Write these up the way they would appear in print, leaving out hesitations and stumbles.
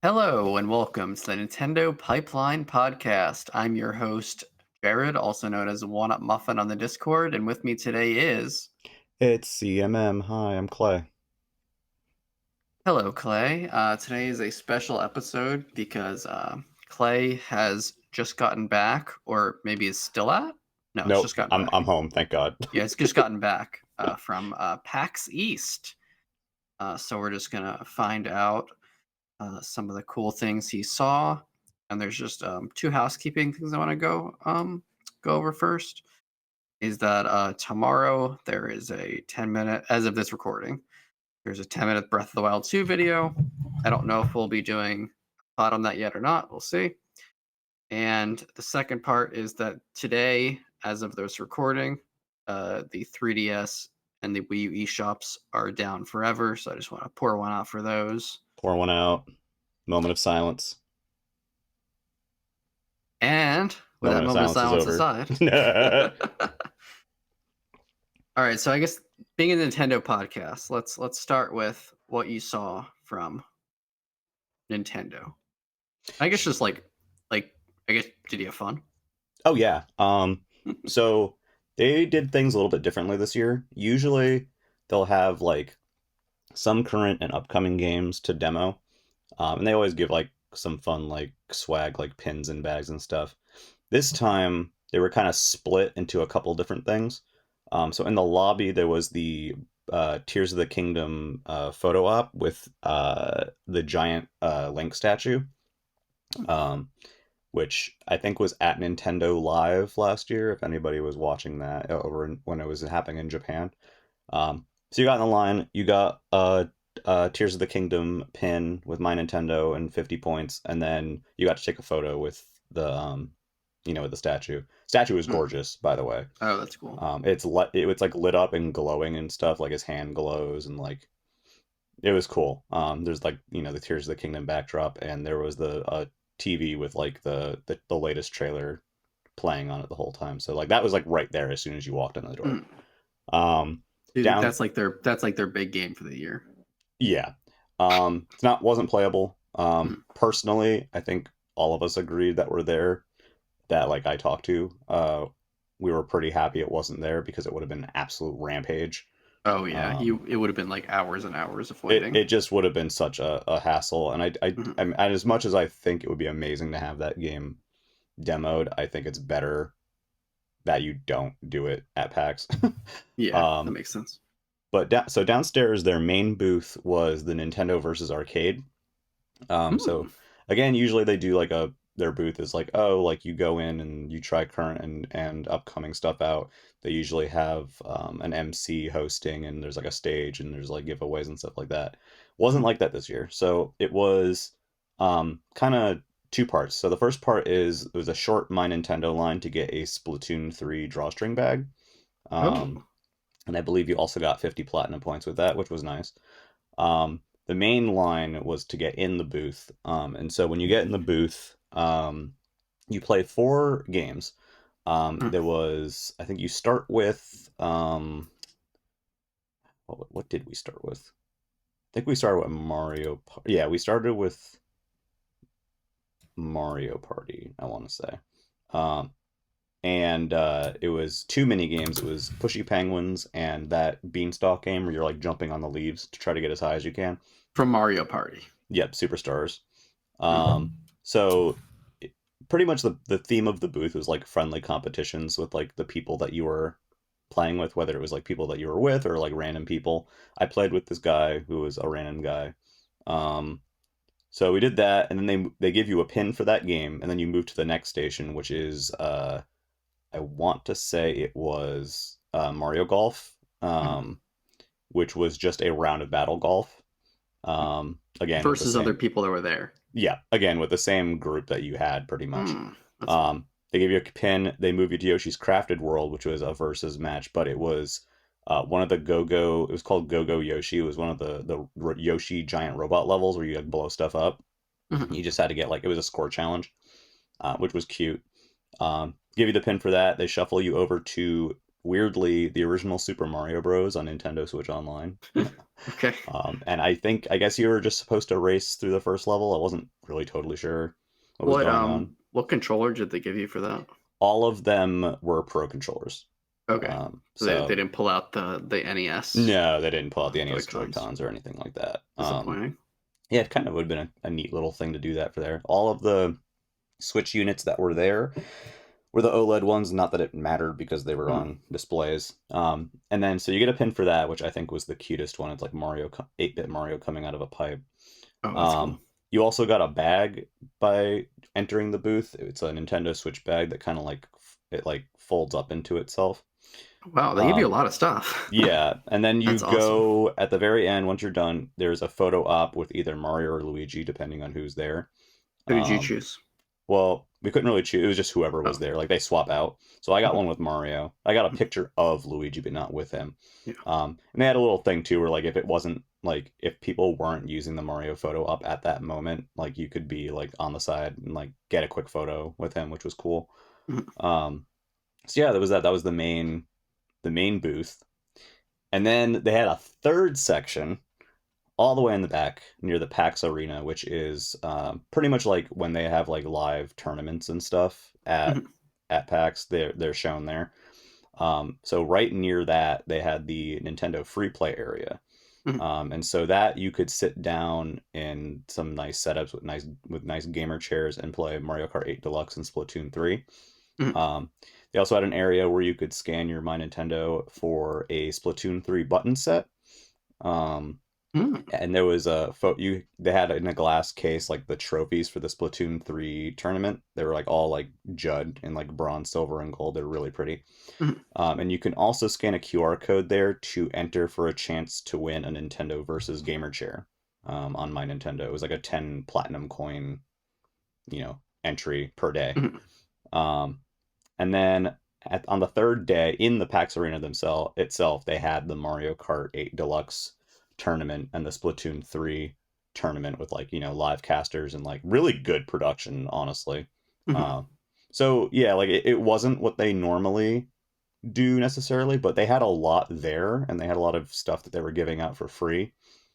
Hello and welcome to the Nintendo Pipeline Podcast. I'm your host, Jared, also known as One-Up Muffin on the Discord, and with me today is... It's CMM. Hi, I'm Clay. Hello, Clay. Today is a special episode because Clay has just gotten back, or maybe is still at? No, it's Nope, just gotten I'm back. I'm home, thank God. Yeah, it's just gotten back from PAX East. So we're just going to find out some of the cool things he saw. And there's just two housekeeping things I want to go over first. Is that tomorrow there is a 10-minute, as of this recording, there's a 10-minute Breath of the Wild 2 video. I don't know if we'll be doing a pod on that yet or not. We'll see. And the second part is that today, as of this recording, the 3DS and the Wii U eShops are down forever. So I just want to pour one out for those. Pour one out. Moment of silence. And with that Moment of moment of silence is silence over. aside, all right. So I guess being a Nintendo podcast, let's start with what you saw from Nintendo. I guess just like I guess did you have fun? Oh yeah. So they did things a little bit differently this year. Usually they'll have like some current and upcoming games to demo. And they always give like some fun like swag like pins and bags and stuff. This time they were kind of split into a couple different things. So in the lobby there was the Tears of the Kingdom photo op with the giant Link statue, um, which I think was at Nintendo Live last year. If anybody was watching that when it was happening in Japan, so you got in the line, you got Tears of the Kingdom pin with My Nintendo and 50 points, and then you got to take a photo with with the statue. Statue is gorgeous, by the way. Oh, that's cool. It's like lit up and glowing and stuff, like his hand glows and like it was cool. There's like the Tears of the Kingdom backdrop, and there was the TV with like the latest trailer playing on it the whole time. So like that was like right there as soon as you walked in the door. Do you think Down, that's like their big game for the year? yeah. It's not wasn't playable. Personally, I think all of us agreed that we're there. That like I talked to, we were pretty happy it wasn't there because it would have been an absolute rampage. Oh yeah, it would have been like hours and hours of waiting. It just would have been such a hassle, and and as much as I think it would be amazing to have that game demoed, I think it's better that you don't do it at PAX. Yeah, that makes sense. But so downstairs, their main booth was the Nintendo versus Arcade. So again, usually they do like their booth is like, oh, like you go in and you try current and upcoming stuff out. They usually have an MC hosting, and there's like a stage, and there's like giveaways and stuff like that. Wasn't like that this year. So it was kind of two parts. So the first part is it was a short My Nintendo line to get a Splatoon 3 drawstring bag. And I believe you also got 50 platinum points with that, which was nice. The main line was to get in the booth. And so when you get in the booth, you play 4 games. There was, I think you start with, what did we start with? I think we started with Mario. Yeah, we started with Mario Party, I want to say. And it was 2 mini games. It was Pushy Penguins and that Beanstalk game where you're like jumping on the leaves to try to get as high as you can. From Mario Party. Yep, Superstars. So pretty much the theme of the booth was like friendly competitions with like the people that you were playing with, whether it was like people that you were with or like random people. I played with this guy who was a random guy. So we did that, and then they give you a pin for that game, and then you move to the next station, which is I want to say it was Mario Golf, which was just a round of battle golf. Again, versus other people that were there. Yeah, again with the same group that you had pretty much. They gave you a pin. They moved you to Yoshi's Crafted World, which was a versus match, but it was one of the Go-Go. It was called Go-Go Yoshi. It was one of the Yoshi giant robot levels where you like blow stuff up. You just had to get like it was a score challenge, which was cute. Give you the pin for that. They shuffle you over to weirdly the original Super Mario Bros. On Nintendo Switch Online. Okay. And I guess you were just supposed to race through the first level. I wasn't really totally sure what was going on. What controller did they give you for that? All of them were Pro controllers. Okay. So they So didn't pull out the NES no, they didn't pull out the NES Joy-Cons. Joy-Cons or anything like that. Disappointing. Yeah, it kind of would have been a neat little thing to do that for there. All of the Switch units that were there were the OLED ones. Not that it mattered because they were Mm. on displays. And then so you get a pin for that, which I think was the cutest one. It's like 8-bit Mario coming out of a pipe. Oh, that's cool. Um, you also got a bag by entering the booth. It's a Nintendo Switch bag that kind of like it like folds up into itself. Wow, they give you a Um, lot of stuff. yeah, and then you That's awesome. go at the very end once you're done. There's a photo op with either Mario or Luigi, depending on who's there. Who did you Um, choose? well, we couldn't really choose. It was just whoever was Oh, there. Like they swap out. So I got mhm, one with Mario. I got a mhm. picture of Luigi, but not with him. Yeah. And they had a little thing too, where like if it wasn't like if people weren't using the Mario photo up at that moment, like you could be like on the side and like get a quick photo with him, which was cool. Mhm, Um, so yeah, that was that. That was the main booth, and then they had a third section all the way in the back near the PAX Arena, which is pretty much like when they have like live tournaments and stuff mhm, at PAX. They're shown there. So right near that, they had the Nintendo Free Play area, mhm, and so that you could sit down in some nice setups with nice gamer chairs and play Mario Kart 8 Deluxe and Splatoon 3. mhm, Um, they also had an area where you could scan your My Nintendo for a Splatoon 3 button set. Um, mhm, and there was a they had in a glass case like the trophies for the Splatoon 3 tournament. They were like all like jud in like bronze, silver, and gold. They're really pretty. mhm. And you can also scan a QR code there to enter for a chance to win a Nintendo versus Gamer Chair on My Nintendo. It was like a 10 platinum coin, entry per day. Mhm. Um, and then on the third day in the PAX Arena itself, they had the Mario Kart 8 Deluxe tournament and the Splatoon 3 tournament with like, live casters and like really good production, honestly. Mhm. Uh, so yeah, like it wasn't what they normally do necessarily, but they had a lot there and they had a lot of stuff that they were giving out for free.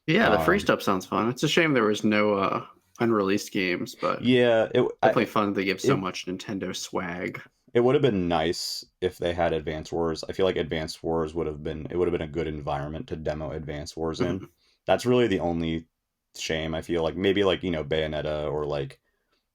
Yeah, the free Um, stuff sounds fun. It's a shame there was no unreleased games, but yeah, definitely fun they give so it much Nintendo swag. it would have been nice if they had Advance Wars. I feel like Advance Wars would have been a good environment to demo Advance Wars in. Mhm. That's really the only shame I feel like maybe like, Bayonetta or like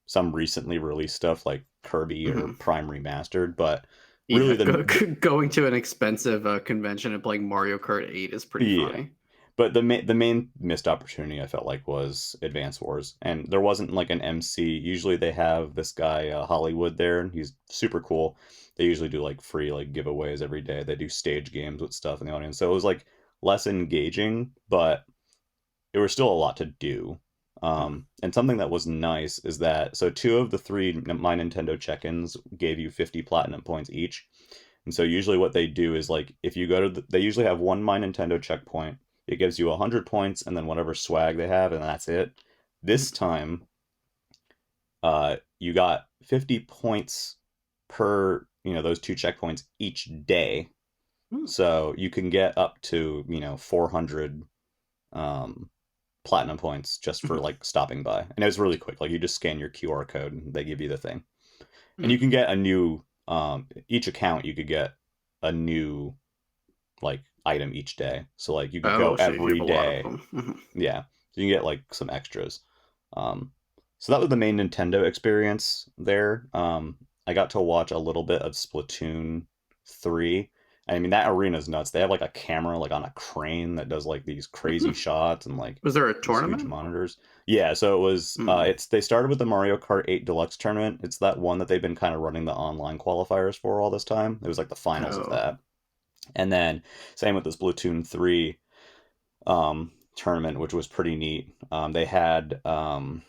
some recently released stuff like Kirby or Mhm. Prime Remastered, but Yeah, really the going to an expensive convention and playing Mario Kart 8 is pretty yeah. funny. But the main missed opportunity I felt like was Advance Wars, and there wasn't like an MC. Usually they have this guy Hollywood there, and he's super cool. They usually do like free like giveaways every day. They do stage games with stuff in the audience, so it was like less engaging, but there was still a lot to do. Mhm. And something that was nice is that so two of the three My Nintendo check-ins gave you 50 platinum points each. And so usually what they do is like if you go to they usually have one My Nintendo checkpoint. It gives you 100 points and then whatever swag they have and that's it. Mhm. This time you got 50 points per, those two checkpoints each day. Mhm. So you can get up to, 400 um platinum points just for Mhm. like stopping by. And it was really quick. Like you just scan your QR code and they give you the thing. And you Mhm. can get a new each account you could get a new like item each day. So like you could go Oh, so you have every a lot of day. them. Mhm. Yeah. So you can get like some extras. Um so that was the main Nintendo experience there. I got to watch a little bit of Splatoon 3. I mean that arena's nuts. They have like a camera like on a crane that does like these crazy Mhm. shots and like Was there a these huge tournament? monitors. Yeah, so it was Mm. they started with the Mario Kart 8 Deluxe tournament. It's that one that they've been kind of running the online qualifiers for all this time. It was like the finals of Oh. that. And then same with the Splatoon 3 tournament, which was pretty neat. They had Nine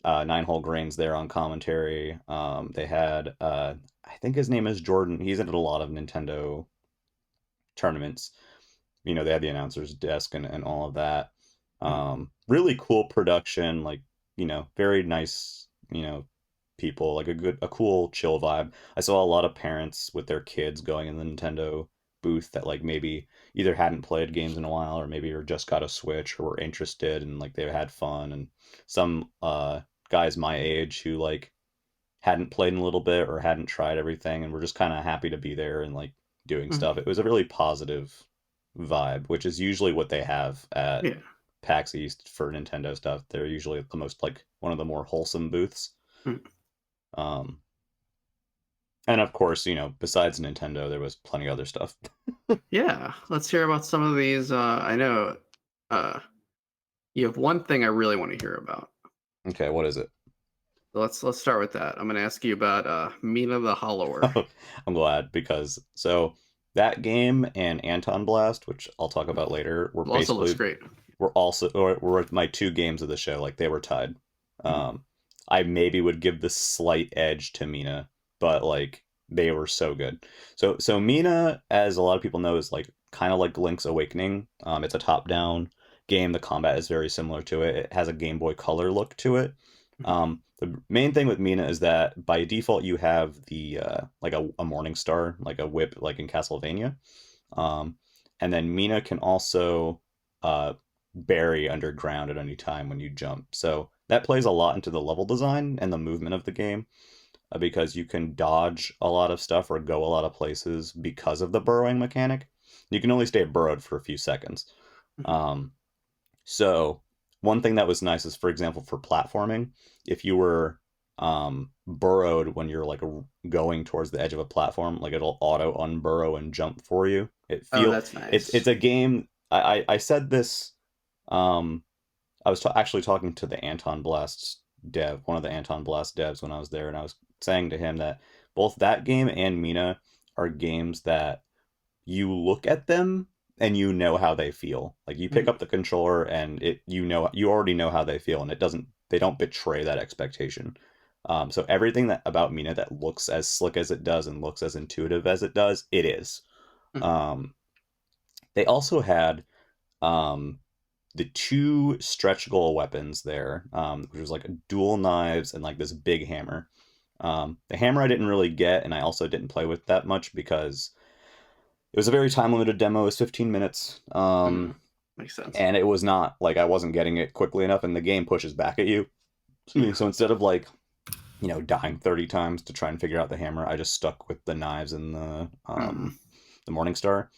Hole Grains there on commentary. They had I think his name is Jordan. He's in a lot of Nintendo tournaments. They had the announcer's desk and all of that. Mm. Really cool production, like, very nice, people, like a cool chill vibe. I saw a lot of parents with their kids going in the Nintendo booth that like maybe either hadn't played games in a while or maybe or just got a Switch or were interested and like they had fun, and some guys my age who like hadn't played in a little bit or hadn't tried everything and were just kind of happy to be there and like doing Mhm. stuff. It was a really positive vibe, which is usually what they have at Yeah. PAX East for Nintendo stuff. They're usually the most like one of the more wholesome booths. Mm. Um, and of course, besides Nintendo, there was plenty of other stuff. Yeah. Let's hear about some of these. I know uh, you have one thing I really want to hear about. Okay, what is it? Let's start with that. I'm going to ask you about Mina the Hollower. I'm glad because so that game and Antonblast, which I'll talk about later, were Also looks basically great. were my two games of the show. Like they were tied. Mhm. Um, I maybe would give the slight edge to Mina, but like they were so good. So Mina, as a lot of people know, is like kind of like Link's Awakening. It's a top-down game. The combat is very similar to it. It has a Game Boy Color look to it. Mhm. The main thing with Mina is that by default you have the like a Morning Star, like a whip, like in Castlevania. Um, and then Mina can also uh, bury underground at any time when you jump. So that plays a lot into the level design and the movement of the game because you can dodge a lot of stuff or go a lot of places because of the burrowing mechanic. You can only stay burrowed for a few seconds. Mhm. Um, so one thing that was nice is, for example, for platforming, if you were burrowed when you're like going towards the edge of a platform, like it'll auto unburrow and jump for you. Oh, that's It's nice. a game. I said this. Um, I was actually talking to the Anton Blast dev, one of the Anton Blast devs when I was there, and I was saying to him that both that game and Mina are games that you look at them and you know how they feel. Like you pick Mhm. up the controller and you already know how they feel, and they don't betray that expectation. So everything that about Mina that looks as slick as it does and looks as intuitive as it does, it is. Mhm. Um, they also had um, the two stretch goal weapons there, which was like dual knives and like this big hammer. The hammer I didn't really get, and I also didn't play with that much because it was a very time limited demo. It was 15 minutes. Mhm. Makes sense. And it was not like I wasn't getting it quickly enough, and the game pushes back at you. Yeah. So instead of like, dying 30 times to try and figure out the hammer, I just stuck with the knives and Mhm. the Morning Star.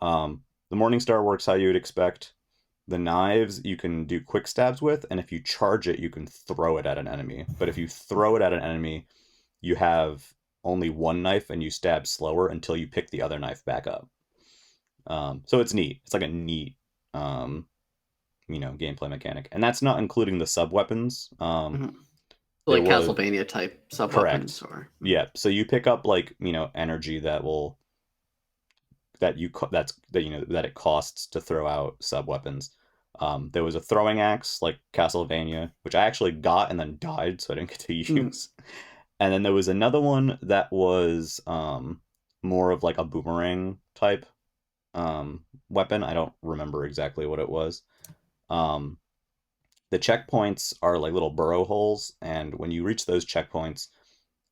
The Morning Star works how you would expect. The knives you can do quick stabs with, and if you charge it, you can throw it at an enemy. But if you throw it at an enemy, you have only one knife and you stab slower until you pick the other knife back up. So it's neat. It's like a neat, um, gameplay mechanic, and that's not including the sub weapons. Mhm. There Like was Castlevania type sub weapons, correct, or yeah. So you pick up like energy that it costs to throw out sub weapons. There was a throwing axe like Castlevania, which I actually got and then died, so I didn't get to Mhm. use. And then there was another one that was more of like a boomerang type weapon. I don't remember exactly what it was. Um, the checkpoints are like little burrow holes, and when you reach those checkpoints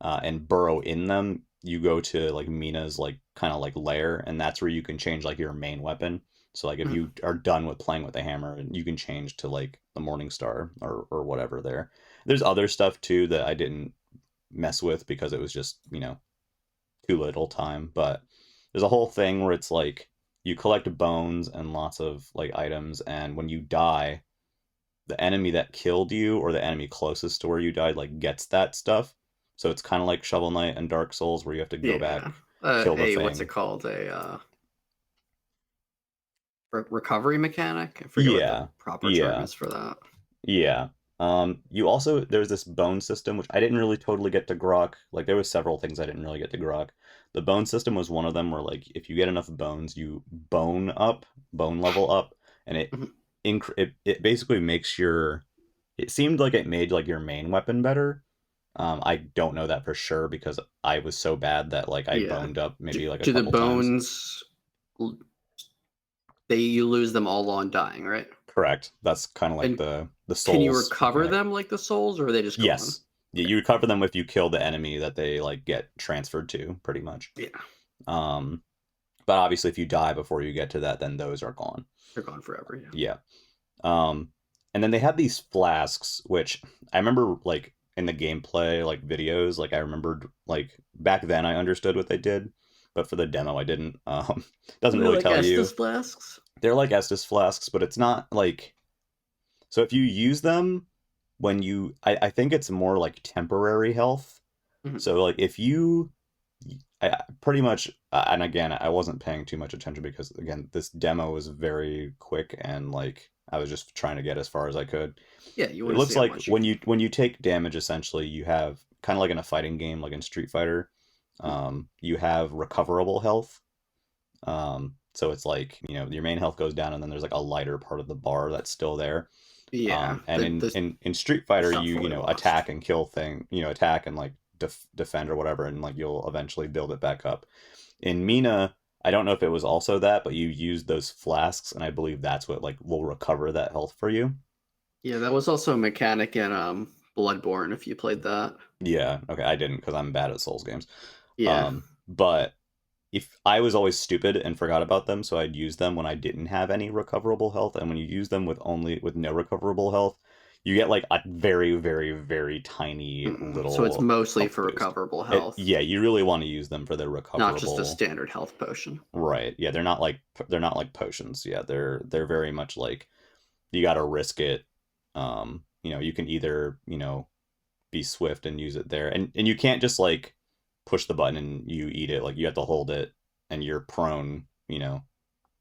and burrow in them, you go to like Mina's like kind of like lair, and that's where you can change like your main weapon. So like if Mhm. you are done with playing with the hammer, you can change to like the Morning Star or whatever there. There's other stuff too that I didn't mess with because it was just, too little time, but there's a whole thing where it's like you collect bones and lots of like items, and when you die, the enemy that killed you or the enemy closest to where you died like gets that stuff. So it's kind of like Shovel Knight and Dark Souls where you have to go Yeah. back, kill the What's it thing. called? A recovery mechanic. I forget what the Yeah. proper term Yeah. is for that. Yeah. You also there's this bone system which I didn't really totally get to grok. Like there was several things I didn't really get to grok. The bone system was one of them where like if you get enough bones, you bone level up, and Mhm. it basically makes your it seemed like it made like your main weapon better. I don't know that for sure because I was so bad that like I Yeah. boned up maybe like a Do the couple times. bones you lose them all on dying, right? Correct. That's kind of like And the can you souls recover mechanic. them like the souls, or are they just gone? Yes. Yeah, you recover them if you kill the enemy that they like get transferred to, pretty much. Yeah, Um, but obviously, if you die before you get to that, then those are gone. they're gone forever. Yeah. Yeah. Um, and then they had these flasks, which I remember like in the gameplay like videos, like I remembered like back then I understood what they did, but for the demo I didn't. Doesn't They're really like tell Estus you. flasks. They're like Estus flasks, but it's not like so if you use them when I think it's more like temporary health. Mhm. So like if you I pretty much and again I wasn't paying too much attention because again this demo was very quick and like I was just trying to get as far as I could. Yeah, you It want to looks see how like much you can. when you take damage essentially you have kind of like in a fighting game like in Street Fighter, Mhm. you have recoverable health. So it's like, you know, your main health goes down and then there's like a lighter part of the bar that's still there. Yeah, And in Street Fighter, it's not you fully know lost. attack and kill attack and like defend or whatever, and like you'll eventually build it back up. In Mina, I don't know if it was also that, but you use those flasks, and I believe that's what like will recover that health for you. Yeah, that was also a mechanic in Bloodborne. If you played that. Yeah, okay, I didn't because I'm bad at Souls games. Yeah. But if I was always stupid and forgot about them, so I'd use them when I didn't have any recoverable health, and when you use them with no recoverable health, you get like a very, very, very tiny So it's little mostly health for boost. recoverable health, Yeah, you really want to use them for their not just a recoverable. standard health potion. Right. Yeah, they're not like potions. Yeah, they're very much like you got to risk it. You know, you can either, you know, be swift and use it there. And you can't just like push the button and you eat it. Like you have to hold it and you're prone, you know,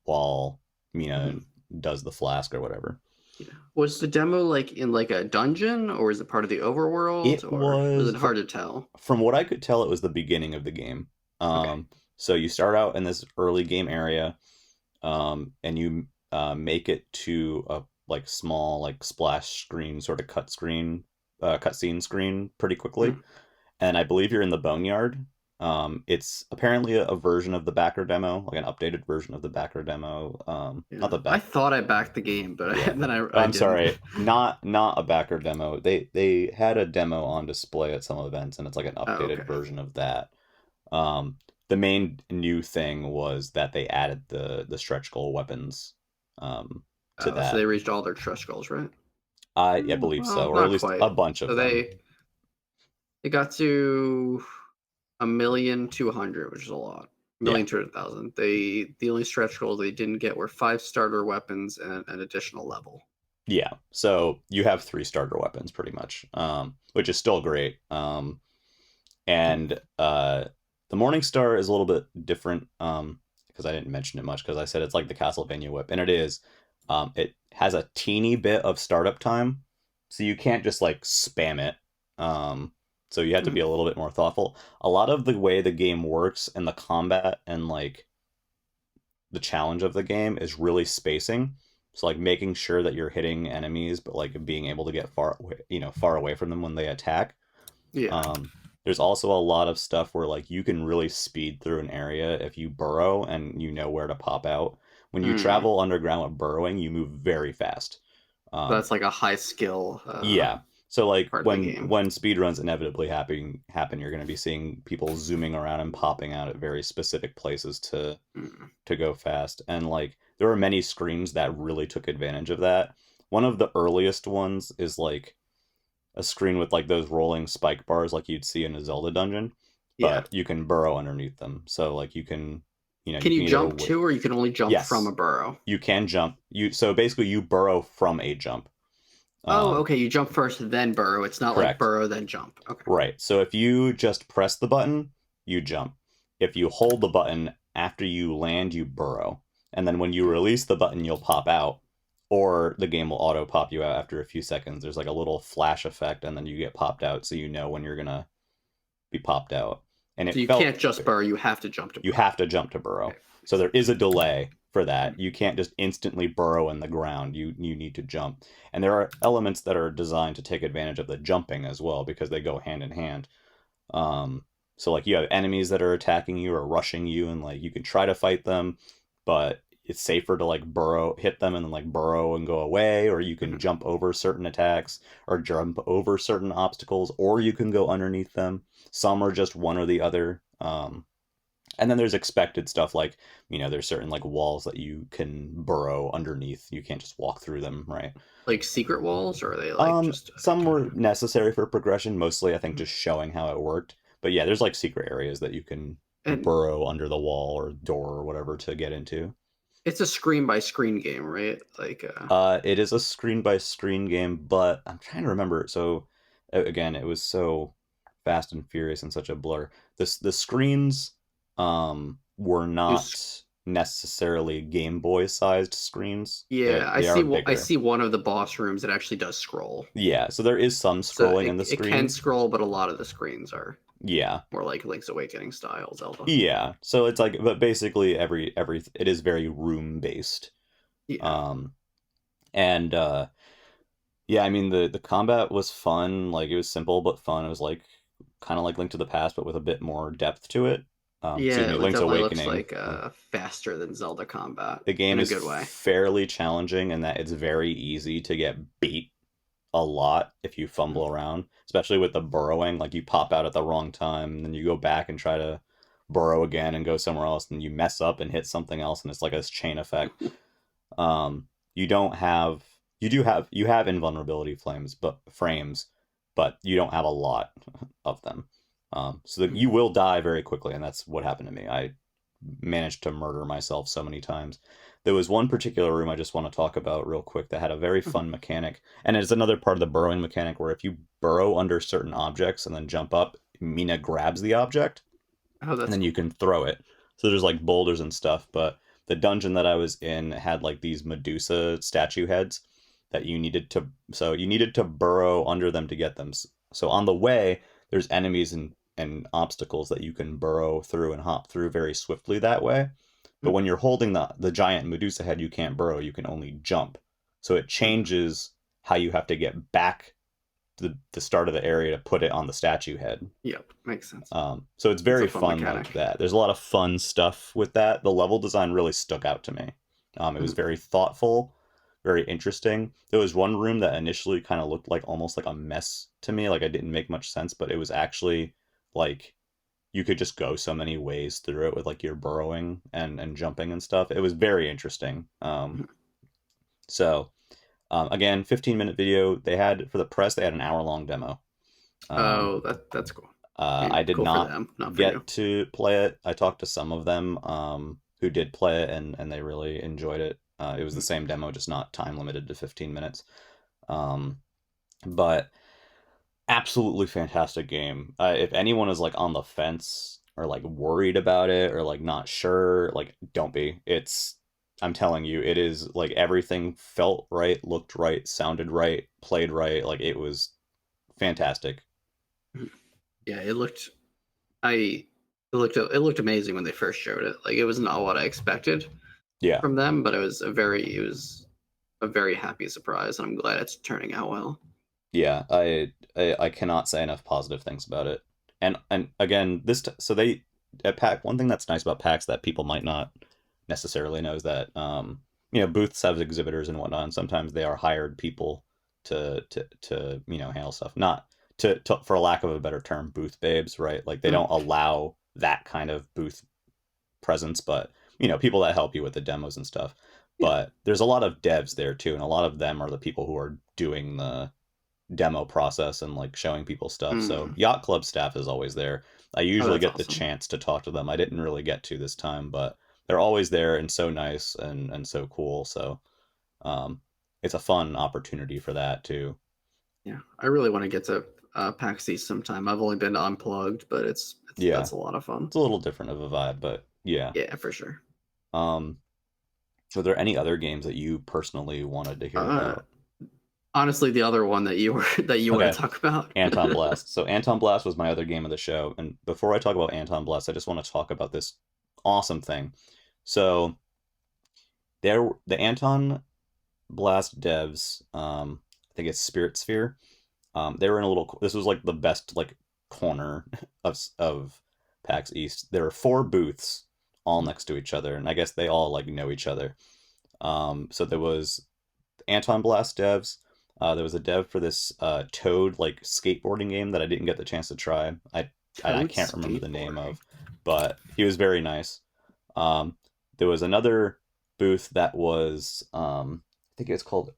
while Mina Mhm. does the flask or whatever. Yeah. Was the demo like in like a dungeon, or is it part of the overworld, It or is was it hard to tell? from what I could tell, it was the beginning of the game. Okay. So you start out in this early game area, and you make it to a like small like splash screen sort of cutscene screen pretty quickly, Hmm. and I believe you're in the Boneyard. It's apparently a version of the backer demo, like an updated version of the backer demo. Not Yeah. the I back. thought I backed the game, but Yeah, then I I'm didn't. sorry, not a backer demo. They had a demo on display at some events, and it's like an Oh, updated okay. version of that. Um, the main new thing was that they added the stretch goal weapons um, to Oh, so that. they reached all their stretch goals, right? I believe Well, so, or at not least a quite. bunch So of them. they got to 1,200,000, which is a lot. Yeah, 1,200,000. The only stretch goals they didn't get were 5 starter weapons and an additional level. yeah. So you have three starter weapons pretty much, which is still great. And the Morning Star is a little bit different because I didn't mention it much because I said it's like the Castlevania whip, and it is. It has a teeny bit of startup time, so you can't just like spam it. So you have to be a little bit more thoughtful. A lot of the way the game works and the combat and like the challenge of the game is really spacing. So like making sure that you're hitting enemies, but like being able to get far away, you know, far away from them when they attack. Yeah. um, there's also a lot of stuff where like you can really speed through an area if you burrow and you know where to pop out. When you Mm. travel underground with burrowing, you move very fast. That's Um, like a high skill yeah. So like part of the game. when speed runs inevitably happen, you're going to be seeing people zooming around and popping out at very specific places Mm. to go fast. And like there were many screens that really took advantage of that. One of the earliest ones is like a screen with like those rolling spike bars like you'd see in a Zelda dungeon, Yeah. but you can burrow underneath them. So like you know, Can you you can either jump too, or you can only jump from yes, a burrow? you can jump. So basically you burrow from a jump. Oh, Um, okay. You jump first, then burrow. It's not like correct. burrow, then jump. Okay. Right. So if you just press the button, you jump. If you hold the button after you land, you burrow. And then when you release the button, you'll pop out, or the game will auto pop you out after a few seconds. There's like a little flash effect, and then you get popped out, so you know when you're gonna be popped out. And So it you felt can't just burrow. You have to jump to you burrow. have to jump to burrow. Okay. So there is a delay for Mm. that. You can't just instantly burrow in the ground. You need to jump. And there are elements that are designed to take advantage of the jumping as well because they go hand in hand. So like you have enemies that are attacking you or rushing you and like you can try to fight them, but it's safer to like hit them and then like burrow and go away, or you can Mhm. jump over certain attacks or jump over certain obstacles, or you can go underneath them. Some are just one or the other. And then there's expected stuff like, there's certain like walls that you can burrow underneath. You can't just walk through them, right? Like secret walls, or are they like just Some kind were necessary for progression, mostly I think of? just showing how it worked. But yeah, there's like secret areas that you can And burrow under the wall or door or whatever to get into. it's a screen by screen game, right? Like, It is a screen by screen game, but I'm trying to remember. So again, it was so fast and furious and such a blur. The screens were use not necessarily Game Boy sized screens. yeah, They are I bigger. see one of the boss rooms that actually does scroll. Yeah, so there is some So scrolling in the it can screens. scroll, but a lot of the screens are Yeah. more like Link's Awakening style Zelda. Yeah. So it's like, but basically every it is very room based. Yeah. Um and Yeah, I mean the combat was fun. Like it was simple but fun. It was like kind of like Link to the Past, but with a bit more depth to it. Excuse Yeah, me, it Link's definitely looks Awakening. like faster than Zelda combat The game in a is good way. fairly challenging in that it's very easy to get beat a lot if you fumble around, especially with the burrowing. Like you pop out at the wrong time, and then you go back and try to burrow again and go somewhere else, and you mess up and hit something else, and it's like a chain effect. You don't have you have invulnerability frames, but you don't have a lot of them. So that you will die very quickly, and that's what happened to me. I managed to murder myself so many times. There was one particular room I just want to talk about real quick that had a very fun mechanic, and it's another part of the burrowing mechanic where if you burrow under certain objects and then jump up, Mina grabs the object Oh, and that's then you cool. can throw it. So there's like boulders and stuff, but the dungeon that I was in had like these Medusa statue heads that you needed to burrow under them to get them. So on the way, there's enemies and obstacles that you can burrow through and hop through very swiftly that way. But when you're holding the giant Medusa head, you can't burrow, you can only jump. So it changes how you have to get back to the start of the area to put it on the statue head. Yep, makes sense. So it's It's a very fun fun like mechanic. that. There's a lot of fun stuff with that. The level design really stuck out to me. It was very thoughtful, very interesting. There was one room that initially kind of looked like almost like a mess to me, like it didn't make much sense, but it was actually like you could just go so many ways through it with like your burrowing and jumping and stuff. It was very interesting. So again, 15-minute video. They had for the press, they had an hour-long demo. Um, Oh, that's cool. And I did cool for not them, not for you. get to play it. I talked to some of them who did play it, and they really enjoyed it. It was the same demo, just not time limited to 15 minutes. Um, but absolutely fantastic game. If anyone is like on the fence or like worried about it or like not sure, like don't be. I'm telling you, it is like everything felt right, looked right, sounded right, played right. Like it was fantastic. Yeah, I it looked amazing when they first showed it. Like it was not what I expected Yeah. from them, but it was a very happy surprise, and I'm glad it's turning out well. Yeah, I cannot say enough positive things about it. And again, so they at PAX, one thing that's nice about PAX that people might not necessarily know is that booths have exhibitors and whatnot, and sometimes they are hired people to handle stuff. Not to for lack of a better term, booth babes, right? Like they don't allow that kind of booth presence, but people that help you with the demos and stuff. Yeah. But there's a lot of devs there too, and a lot of them are the people who are doing the demo process and like showing people stuff. So Mm. yacht club staff is always there. I Oh, usually that's get the awesome. chance to talk to them. I didn't really get to this time, but they're always there and so nice and so cool. So um, it's a fun opportunity for that too. Yeah, I really want to get to PAX East sometime. I've only been to Unplugged, but it's Yeah, that's a lot of fun. it's a little different of a vibe, but yeah. Yeah, for sure. Um, are there any other games that you personally wanted to hear Uh, about? Honestly, the other one that you were that you want to Okay, talk about. Antonblast. So Antonblast was my other game of the show, and before I talk about Antonblast, I just want to talk about this awesome thing. So the Anton Blast devs, I think it's Spirit Sphere. They were in a little. This was like the best like corner of PAX East. There are four booths, all next to each other, and I guess they all like know each other. So there was Antonblast devs. There was a dev for this Toad like skateboarding game that I didn't get the chance to try. I Toad can't remember the name skateboarding. of, but he was very nice. Um, there was another booth that was I think it's called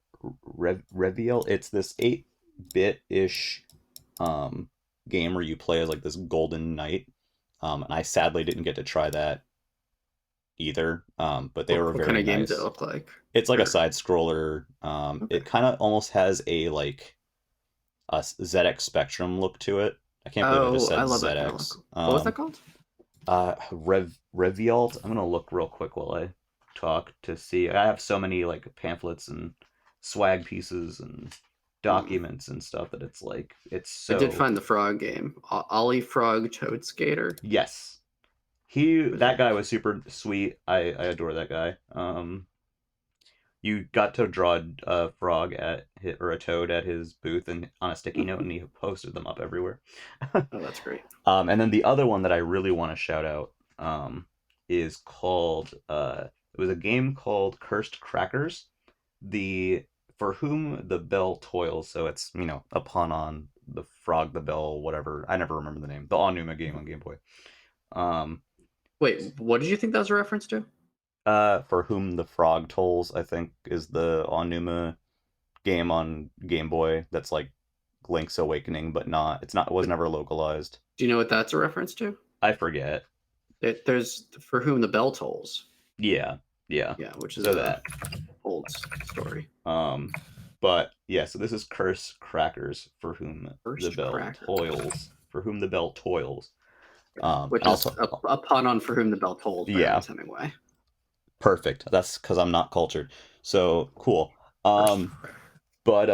Reveal. It's this 8-bit ish game where you play as like this golden knight. And I sadly didn't get to try that either. But they were What kind very of game does it nice. look like? It's like a Or side scroller. okay. It kind of almost has a like a ZX Spectrum look to it. I can't believe I just Oh, I said love that kind of ZX. look. What was that called? Revialt. I'm gonna look real quick while I talk to see. I have so many like pamphlets and swag pieces and Hmm. documents and stuff that it's like it's I did so find the frog game. Ollie Frog Toad Skater. yes. What does it That look guy like? was super sweet. I adore that guy. You got to draw a frog at or a toad at his booth and on a sticky note, and he posted them up everywhere. Oh, that's great. And then the other one that I really want to shout out is called it was a game called Cursed Crackers. The For whom the bell toils. So it's a pun on the frog, the bell, whatever. I never remember the name. The Onuma game on Game Boy. Um, Wait, what did you think that was a reference to? For whom the frog tolls, I think, is the Onuma game on Game Boy. That's like Link's Awakening, but not. It's not. It was But never localized. do you know what that's a reference to? I forget. There's For Whom the Bell Tolls. Yeah, yeah. Yeah, which is So a that. old story. Um, but yeah. So this is Curse Crackers, for whom the First bell Cracker, toils. For whom the bell toils. which And I'll is talk. a pun on For Whom the Bell Tolls by Yeah, Ernest Hemingway. perfect. That's because I'm not cultured. So cool. First Um, Cracker. but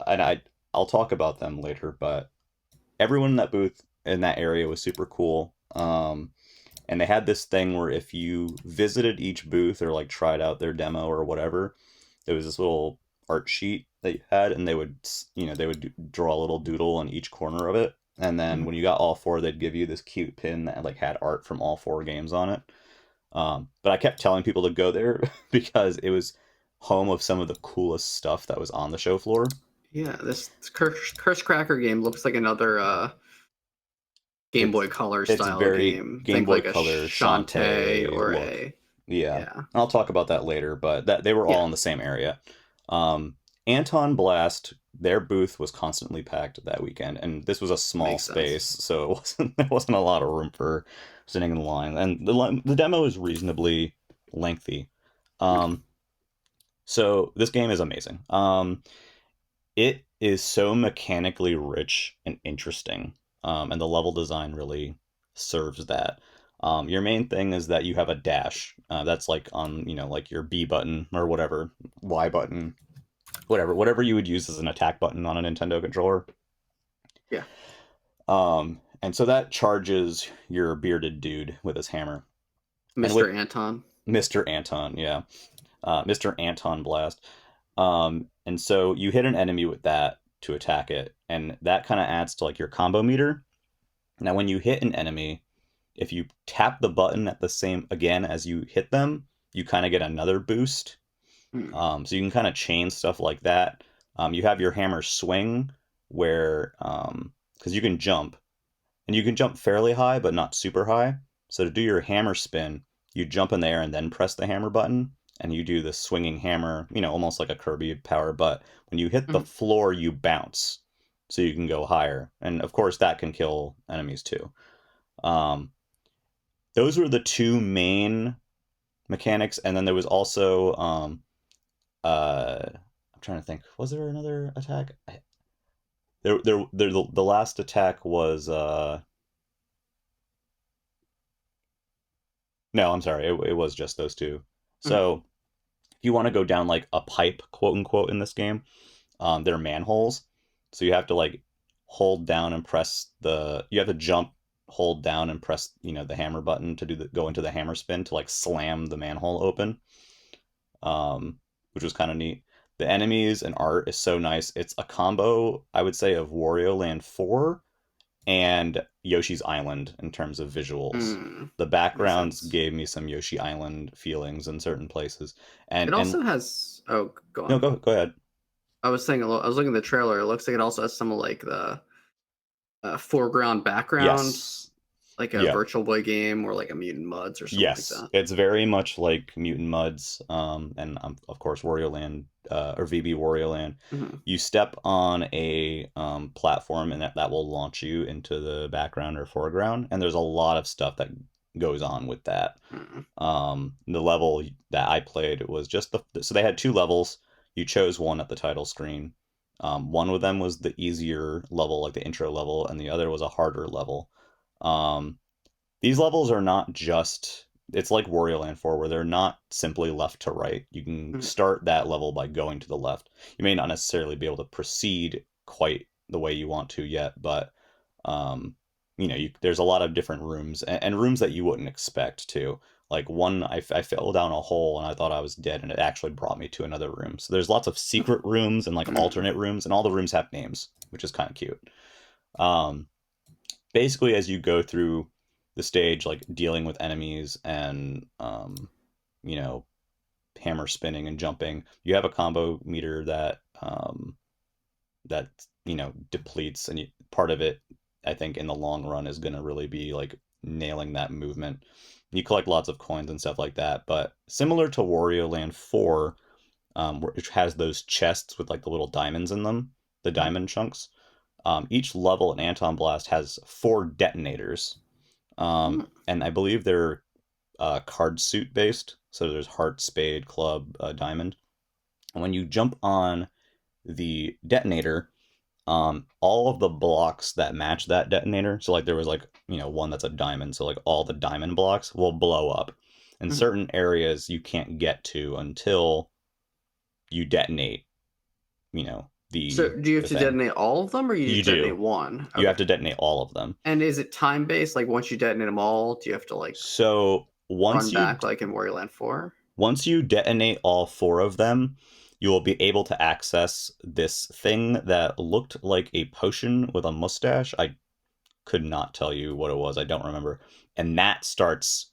and I'll talk about them later. But everyone in that booth in that area was super cool. And they had this thing where if you visited each booth or like tried out their demo or whatever, there was this little art sheet that you had, and they would draw a little doodle on each corner of it. And then Mhm. when you got all four, they'd give you this cute pin that like had art from all four games on it. But I kept telling people to go there because it was home of some of the coolest stuff that was on the show floor. Yeah, this Curse Cracker game looks like another Game It's Boy Color it's style very game. Game Think Boy like a Color Shantae Shantae or look. a Yeah, yeah, I'll talk about that later, but that they were all yeah, in the same area. Anton Blast, their booth was constantly packed that weekend, and this was a small makes sense. space, so it wasn't there wasn't a lot of room for sitting in line. And the demo is reasonably lengthy. Okay. Um, so this game is amazing. It is so mechanically rich and interesting, and the level design really serves that. Your main thing is that you have a dash. That's like on, like your B button or whatever, Y button, whatever you would use as an attack button on a Nintendo controller. Yeah, And so that charges your bearded dude with his hammer. And Mr. with Anton. Mr. Anton, yeah, Mr. Anton Blast. And so you hit an enemy with that to attack it, and that kind of adds to like your combo meter. Now, when you hit an enemy, if you tap the button at the same again as you hit them, you kind of get another boost. Hmm. So you can kind of chain stuff like that. You have your hammer swing where because you can jump, and you can jump fairly high but not super high. So to do your hammer spin, you jump in the air and then press the hammer button, and you do the swinging hammer, almost like a Kirby power. But when you hit the Mhm. floor, you bounce, so you can go higher, and of course that can kill enemies too. Um, those were the two main mechanics, and then there was also I'm trying to think. Was there another attack? The last attack was no, I'm sorry. It was just those two. Mhm. So if you want to go down like a pipe, quote unquote, in this game, they're manholes. So you have to like hold down and press the. You have to jump, hold down, and press the hammer button to go into the hammer spin to like slam the manhole open. Which was kind of neat. The enemies and art is so nice. It's a combo, I would say, of Wario Land 4 and Yoshi's Island in terms of visuals. Mm, The makes backgrounds sense. gave me some Yoshi Island feelings in certain places. It And also has. Oh, go no, on. go ahead. I was saying. I was looking at the trailer. It looks like it also has some of like the foreground, background, Yes. like a Yep. Virtual Boy game or like a Mutant Muds or something like Yes, that. it's very much like Mutant Muds, and of course Wario Land, or VB Wario Land. Hmm. You step on a platform, and that will launch you into the background or foreground. And there's a lot of stuff that goes on with that. Hmm. The level that I played was just so they had two levels. You chose one at the title screen. One of them was the easier level, like the intro level, and the other was a harder level. Um, these levels are not just, it's like Wario Land 4 where they're not simply left to right. You can Hmm. start that level by going to the left. You may not necessarily be able to proceed quite the way you want to yet, but um, there's a lot of different rooms, and rooms that you wouldn't expect too. Like one, I fell down a hole and I thought I was dead, and it actually brought me to another room. So there's lots of secret rooms and like Hmm. alternate rooms, and all the rooms have names, which is kind of cute. Um, Basically, as you go through the stage, like dealing with enemies and you know hammer spinning and jumping, you have a combo meter that depletes, and part of it, I think, in the long run is going to really be like nailing that movement. You collect lots of coins and stuff like that, but similar to Wario Land 4, which has those chests with like the little diamonds in them, the Hmm. diamond chunks. Each level in Antonblast has four detonators, Hmm. and I believe they're card suit based. So there's heart, spade, club, diamond. And when you jump on the detonator, all of the blocks that match that detonator, so like there was like one that's a diamond, so like all the diamond blocks will blow up. In Hmm. certain areas you can't get to until you detonate, So, do you have the to thing. detonate all of them, or you You just detonate do. one? You have Okay. to detonate all of them. And is it time based? Like once you detonate them all, do you have to like So run back like in Wario Land 4? once you detonate all four of them, you will be able to access this thing that looked like a potion with a mustache. I could not tell you what it was. I don't remember. And that starts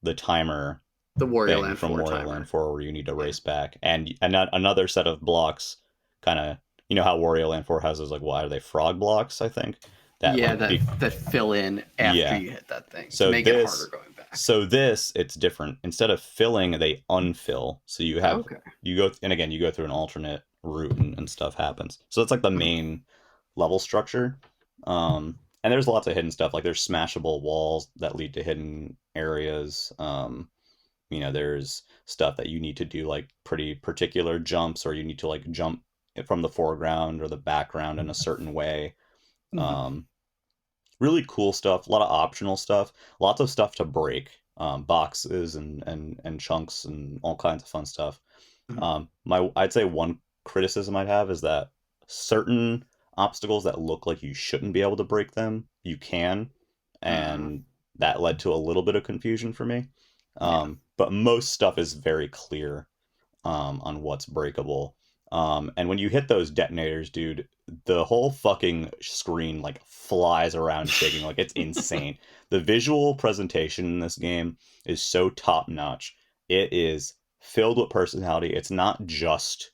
the timer The Wario thing Land from 4 Wario Land timer. 4 where you need to Yeah. race back. And another set of blocks, kind of, how Wario Land 4 has those, like, what are they, frog blocks, I think? That, Yeah, like, that fill in after yeah. you hit that thing to So make it harder this, going back. it's different. Instead of filling, they unfill. So Okay. you go, and again, you go through an alternate route, and stuff happens. So it's like the Mhm. main level structure. And there's lots of hidden stuff. Like there's smashable walls that lead to hidden areas. There's stuff that you need to do, like pretty particular jumps, or you need to like jump from the foreground or the background in a certain way. Mhm. Um, Really cool stuff, a lot of optional stuff, lots of stuff to break, boxes and chunks and all kinds of fun stuff. Mhm. I'd say one criticism I'd have is that certain obstacles that look like you shouldn't be able to break them, you can, Mhm. and that led to a little bit of confusion for me. Yeah. But most stuff is very clear, on what's breakable. And when you hit those detonators, dude, the whole fucking screen like flies around shaking. Like it's insane. The visual presentation in this game is so top notch. It is filled with personality. It's not just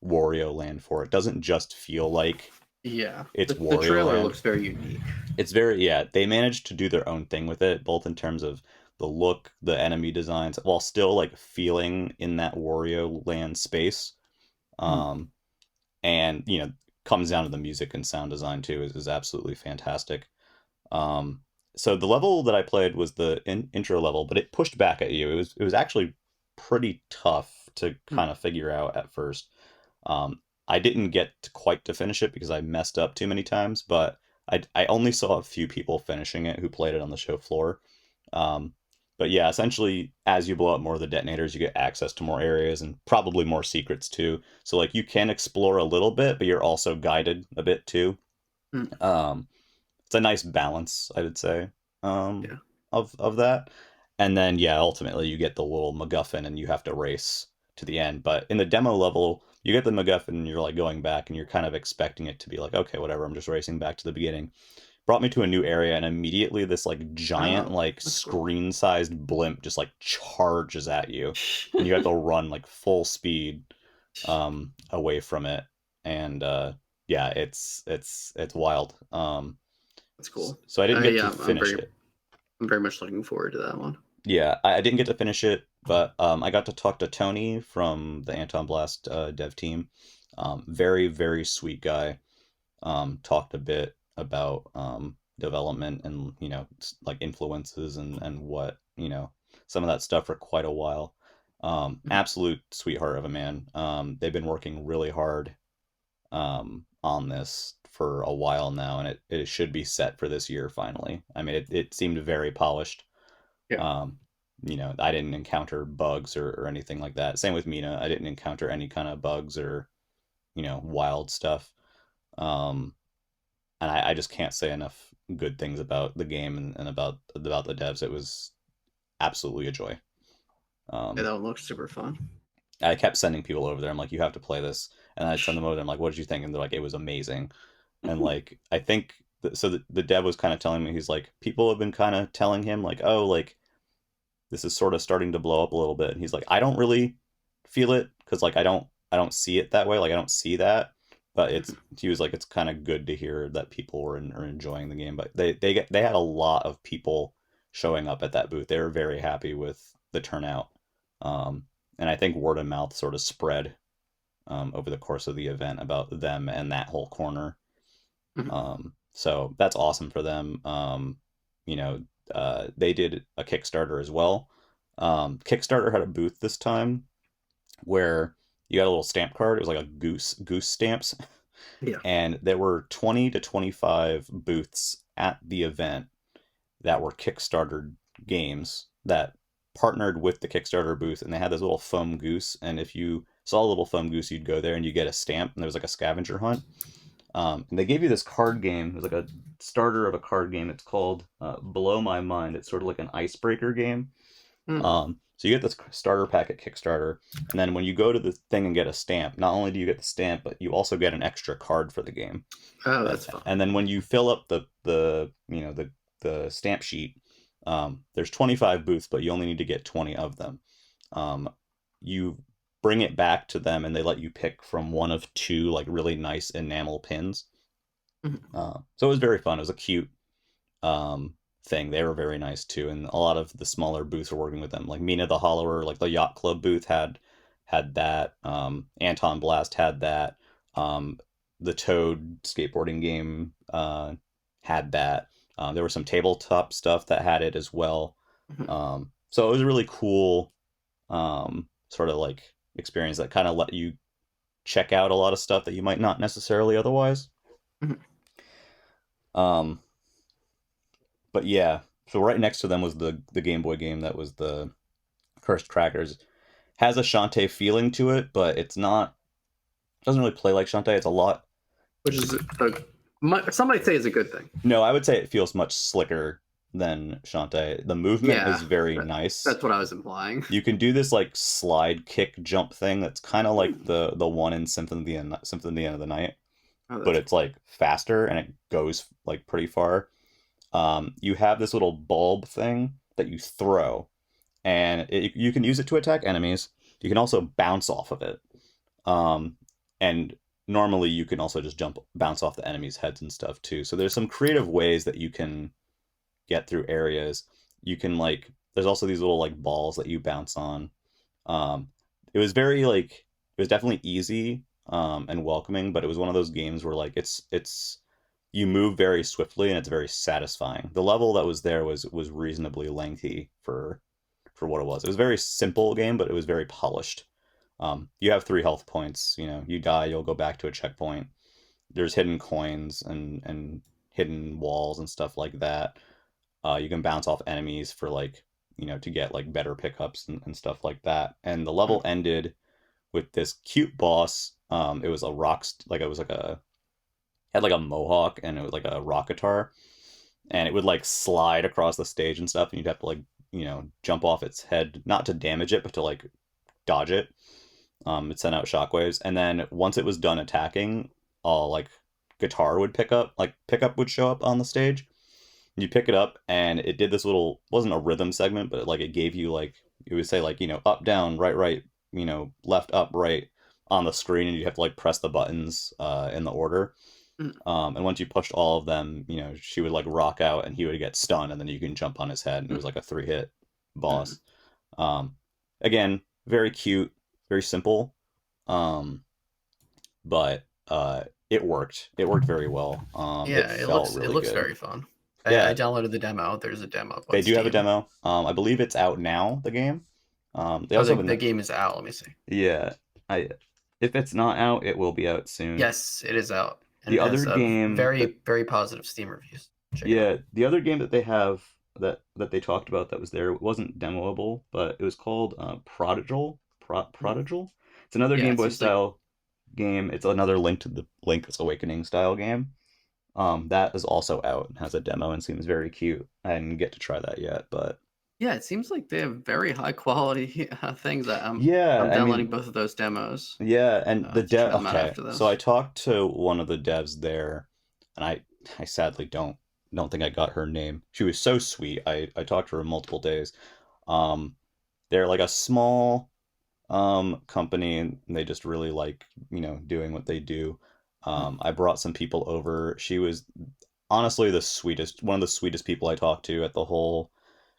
Wario Land 4. It doesn't just feel like Yeah. it's The Wario trailer Land. looks very unique. It's very, yeah, they managed to do their own thing with it, both in terms of the look, the enemy designs, while still like feeling in that Wario Land space. Mhm. um, and comes down to the music and sound design too is absolutely fantastic. um, so the level that I played was the intro level, but it pushed back at you. It was actually pretty tough to Mhm. kind of figure out at first. I didn't get to quite to finish it because I messed up too many times, but I only saw a few people finishing it who played it on the show floor. um, but yeah, essentially, as you blow up more of the detonators, you get access to more areas and probably more secrets too. So like you can explore a little bit, but you're also guided a bit too. Mhm. Um, it's a nice balance, I would say, um, Yeah. of that. And then yeah, ultimately you get the little MacGuffin and you have to race to the end. But in the demo level, you get the MacGuffin and you're like going back and you're kind of expecting it to be like, okay, whatever, I'm just racing back to the beginning. brought me to a new area, and immediately this like giant Oh, like that's cool. screen-sized blimp just like charges at you, and you have to run like full speed away from it. And yeah, it's wild. That's cool. So I didn't get to Yeah, finish it. I'm very much looking forward to that one. Yeah, I didn't get to finish it, but I got to talk to Tony from the Antonblast dev team. Very, very sweet guy. Talked a bit about development and, like influences and what, some of that stuff for quite a while. Mhm. Absolute sweetheart of a man. They've been working really hard on this for a while now, and it should be set for this year finally. I mean, it seemed very polished. Yeah. Um, I didn't encounter bugs or anything like that. Same with Mina. I didn't encounter any kind of bugs or, wild stuff. Um, and I just can't say enough good things about the game and about the devs. It was absolutely a joy. Yeah, Um, that one looks super fun. I kept sending people over there. I'm like, you have to play this, and I'd send them over there. I'm like, what did you think? And they're like, it was amazing. And like, I think so. The dev was kind of telling me, he's like, people have been kind of telling him like, oh, like this is sort of starting to blow up a little bit. And he's like, I don't really feel it because like I don't see it that way. Like I don't see that. But he was like, it's kind of good to hear that people are enjoying the game. But they had a lot of people showing up at that booth. They were very happy with the turnout. Um, and I think word of mouth sort of spread over the course of the event about them and that whole corner. Mhm. So that's awesome for them. You know, they did a Kickstarter as well. Kickstarter had a booth this time where you got a little stamp card. It was like a goose stamps, Yeah. and there were 20 to 25 booths at the event that were Kickstarter games that partnered with the Kickstarter booth, and they had this little foam goose. And if you saw a little foam goose, you'd go there and you get a stamp, and there was like a scavenger hunt. And they gave you this card game. It was like a starter of a card game. It's called Blow My Mind. It's sort of like an icebreaker game. Mm. So you get this starter pack at Kickstarter, and then when you go to the thing and get a stamp, not only do you get the stamp, but you also get an extra card for the game. Oh, that's fun. And then when you fill up the stamp sheet, there's 25 booths, but you only need to get 20 of them. You bring it back to them, and they let you pick from one of two like really nice enamel pins. Mhm. So it was very fun. It was a cute thing. They were very nice too, and a lot of the smaller booths were working with them. Like Mina the Hollower, like the yacht club booth had that. Antonblast had that. The Toad skateboarding game had that. There was some tabletop stuff that had it as well. Mhm. So it was a really cool sort of like experience that kind of let you check out a lot of stuff that you might not necessarily otherwise. Mhm. Um, but yeah, so right next to them was the Game Boy game that was the Cursed Crackers. Has a Shantae feeling to it, but it's not. Doesn't really play like Shantae. It's a lot. Which is some might say is a good thing. No, I would say it feels much slicker than Shantae. The movement Yeah, is very nice. that's what I was implying. You can do this like slide kick jump thing that's kind of like the one in Symphony of the Night, Oh, but that's it's like faster and it goes like pretty far. You have this little bulb thing that you throw, and you can use it to attack enemies. You can also bounce off of it, and normally you can also just bounce off the enemies' heads and stuff too. So there's some creative ways that you can get through areas. You can like there's also these little like balls that you bounce on. Um, it was very like it was definitely easy and welcoming, but it was one of those games where like it's you move very swiftly and it's very satisfying. The level that was there was reasonably lengthy for what it was. It was a very simple game, but it was very polished. You have 3 health points. You die, you'll go back to a checkpoint. There's hidden coins and hidden walls and stuff like that. You can bounce off enemies for like to get like better pickups and stuff like that. And the level ended with this cute boss. It was a like it was like a had like a mohawk and it was like a rock guitar, and it would like slide across the stage and stuff, and you'd have to like jump off its head, not to damage it, but to like dodge it. It sent out shockwaves, and then once it was done attacking, I'll like guitar would pick up, like pickup would show up on the stage. You pick it up and it did this little, wasn't a rhythm segment, but like it gave you like, it would say like, up, down, right, right, left, up, right on the screen, and you have to like press the buttons in the order. Mm, And once you pushed all of them, she would like rock out and he would get stunned, and then you can jump on his head, and it was mm, like a 3-hit mm. boss. Um, Again, very cute, very simple, but it worked. It worked very well. It Yeah, felt it really looks good. very fun. I Yeah, downloaded the demo. There's a demo up on they do have a Steam. demo. I believe it's out now, the game. They Oh, also the have a game is out. Let me see. yeah. I If it's not out, it will be out soon. Yes, it is out, and The it other has game that very positive Steam reviews. Check it out. Yeah, the other game that they have that they talked about that was there wasn't demoable, but it was called Mm. Prodigal. It's another Yeah, Game it Boy seems like style game. It's another Link's Awakening style game. That is also out and has a demo and seems very cute. I didn't get to try that yet, but yeah, it seems like they have very high quality things. yeah, I'm I downloading mean, both of those demos yeah, and the to try dev. them out Okay, after so I this. talked to one of the devs there, and I sadly don't think I got her name. She was so sweet. I talked to her multiple days. Um, they're like a small company, and they just really like doing what they do. Mm, I brought some people over. She was honestly the sweetest, one of the sweetest people I talked to at the whole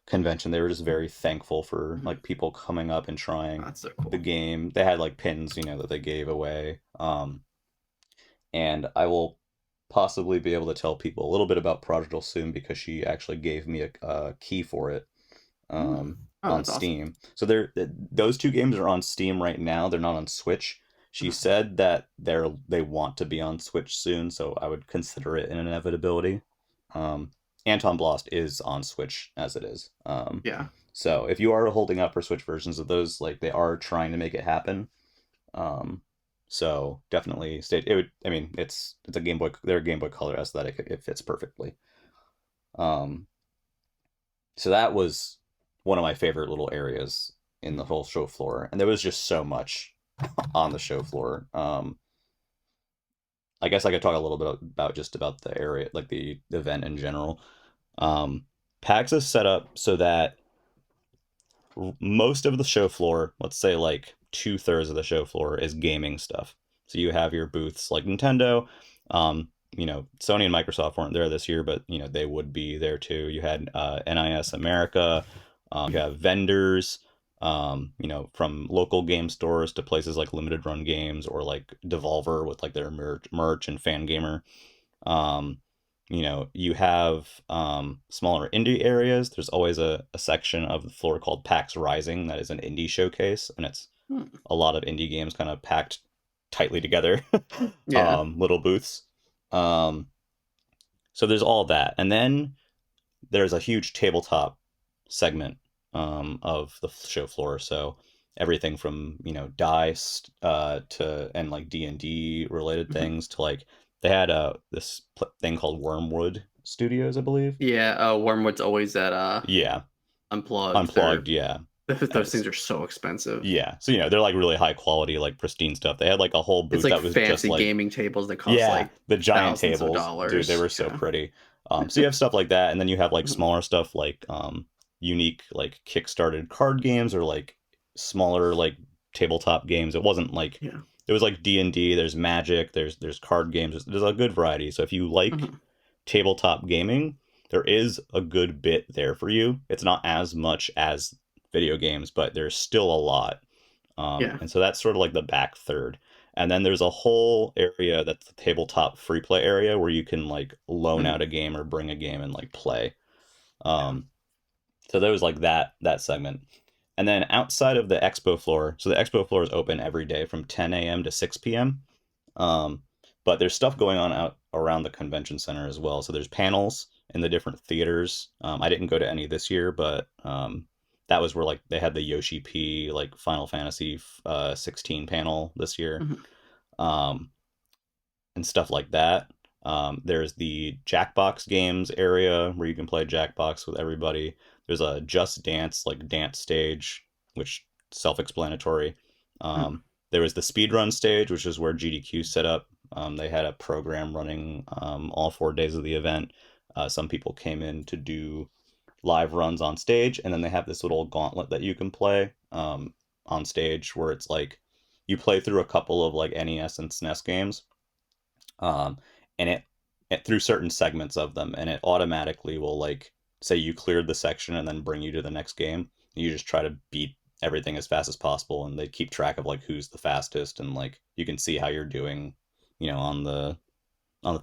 convention. They were just very thankful for mhm. like people coming up and trying That's so the cool. game. They had like pins, that they gave away. And I will possibly be able to tell people a little bit about Prodigal soon, because she actually gave me a key for it Mm. Oh, on that's awesome. Steam. So those two games are on Steam right now. They're not on Switch. She Mhm. said that they want to be on Switch soon, so I would consider it an inevitability. Um, Antonblast is on Switch as it is. Yeah. So if you are holding out for Switch versions of those, like they are trying to make it happen. Um, so definitely stay. It would. I mean, it's a Game Boy. They're a Game Boy Color aesthetic. It fits perfectly. Um, so that was one of my favorite little areas in the whole show floor, and there was just so much on the show floor. I guess I could talk a little bit about just about the area, like the event in general. Um, PAX is set up so that most of the show floor, let's say like 2/3 of the show floor, is gaming stuff. So you have your booths like Nintendo. Sony and Microsoft weren't there this year, but they would be there too. You had NIS America. You have vendors. From local game stores to places like Limited Run Games or like Devolver with like their merch and Fangamer. Um, you have smaller indie areas. There's always a section of the floor called PAX Rising that is an indie showcase, and it's Mm. a lot of indie games kind of packed tightly together, Yeah. little booths. Um, so there's all that, and then there's a huge tabletop segment of the show floor. So everything from dice to and like D&D related Mhm. things to like they had this thing called Wormwood Studios, I believe. Yeah. Wormwood's always at Yeah, Unplugged. Unplugged. Yeah, Those It's- things are so expensive. yeah. So they're like really high quality, like pristine stuff. They had like a whole It's booth like that was just fancy like gaming tables that cost yeah, like the giant thousands of tables, dude. They dollars. were so Yeah. pretty. So you have stuff like that, and then you have like Mhm. smaller stuff like unique like kickstarted card games or like smaller like tabletop games. It wasn't like Yeah. it was like D&D. There's Magic. There's card games. There's a good variety. So if you like Mhm. tabletop gaming, there is a good bit there for you. It's not as much as video games, but there's still a lot. Yeah. And so that's sort of like the back third. And then there's a whole area that's the tabletop free play area where you can like loan Mhm. out a game or bring a game and like play. Yeah. Um, so there was like that segment. And then outside of the expo floor, so the expo floor is open every day from 10 a.m. to 6 p.m. Um, but there's stuff going on out around the convention center as well. So there's panels in the different theaters. I didn't go to any this year, but that was where like they had the Yoshi P like Final Fantasy 16 panel this year, Mhm. um, and stuff like that. There's the Jackbox games area where you can play Jackbox with everybody. There's a Just Dance like dance stage, which self-explanatory. Mhm. There was the speedrun stage, which is where GDQ set up They had a program running all 4 days of the event. Some people came in to do live runs on stage, and then they have this little gauntlet that you can play on stage where it's like you play through a couple of like NES and SNES games, um, and it through certain segments of them, and it automatically will like say you cleared the section and then bring you to the next game. You just try to beat everything as fast as possible, and they keep track of like who's the fastest, and like you can see how you're doing, on the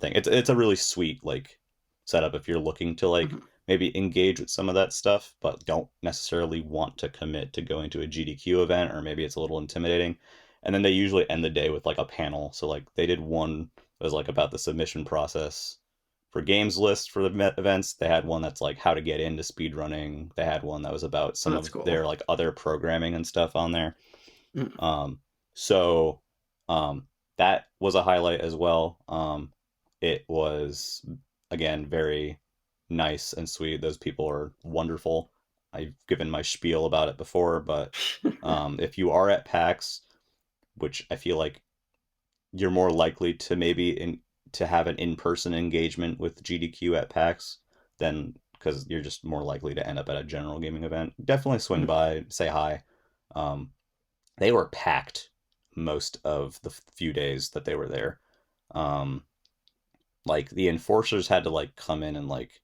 thing. It's a really sweet like setup if you're looking to like Mhm. maybe engage with some of that stuff, but don't necessarily want to commit to going to a GDQ event, or maybe it's a little intimidating. And then they usually end the day with like a panel. So like they did one that was like about the submission process for games list for the events. They had one that's like how to get into speedrunning. They had one that was about Oh, some that's of cool. their like other programming and stuff on there. Mhm. Um, so that was a highlight as well. It was again very nice and sweet. Those people are wonderful. I've given my spiel about it before, but if you are at PAX, which I feel like you're more likely to to have an in-person engagement with GDQ at PAX than because you're just more likely to end up at a general gaming event. Definitely swing Mhm. by, say hi. Um, they were packed most of the few days that they were there. Um, like the enforcers had to like come in and like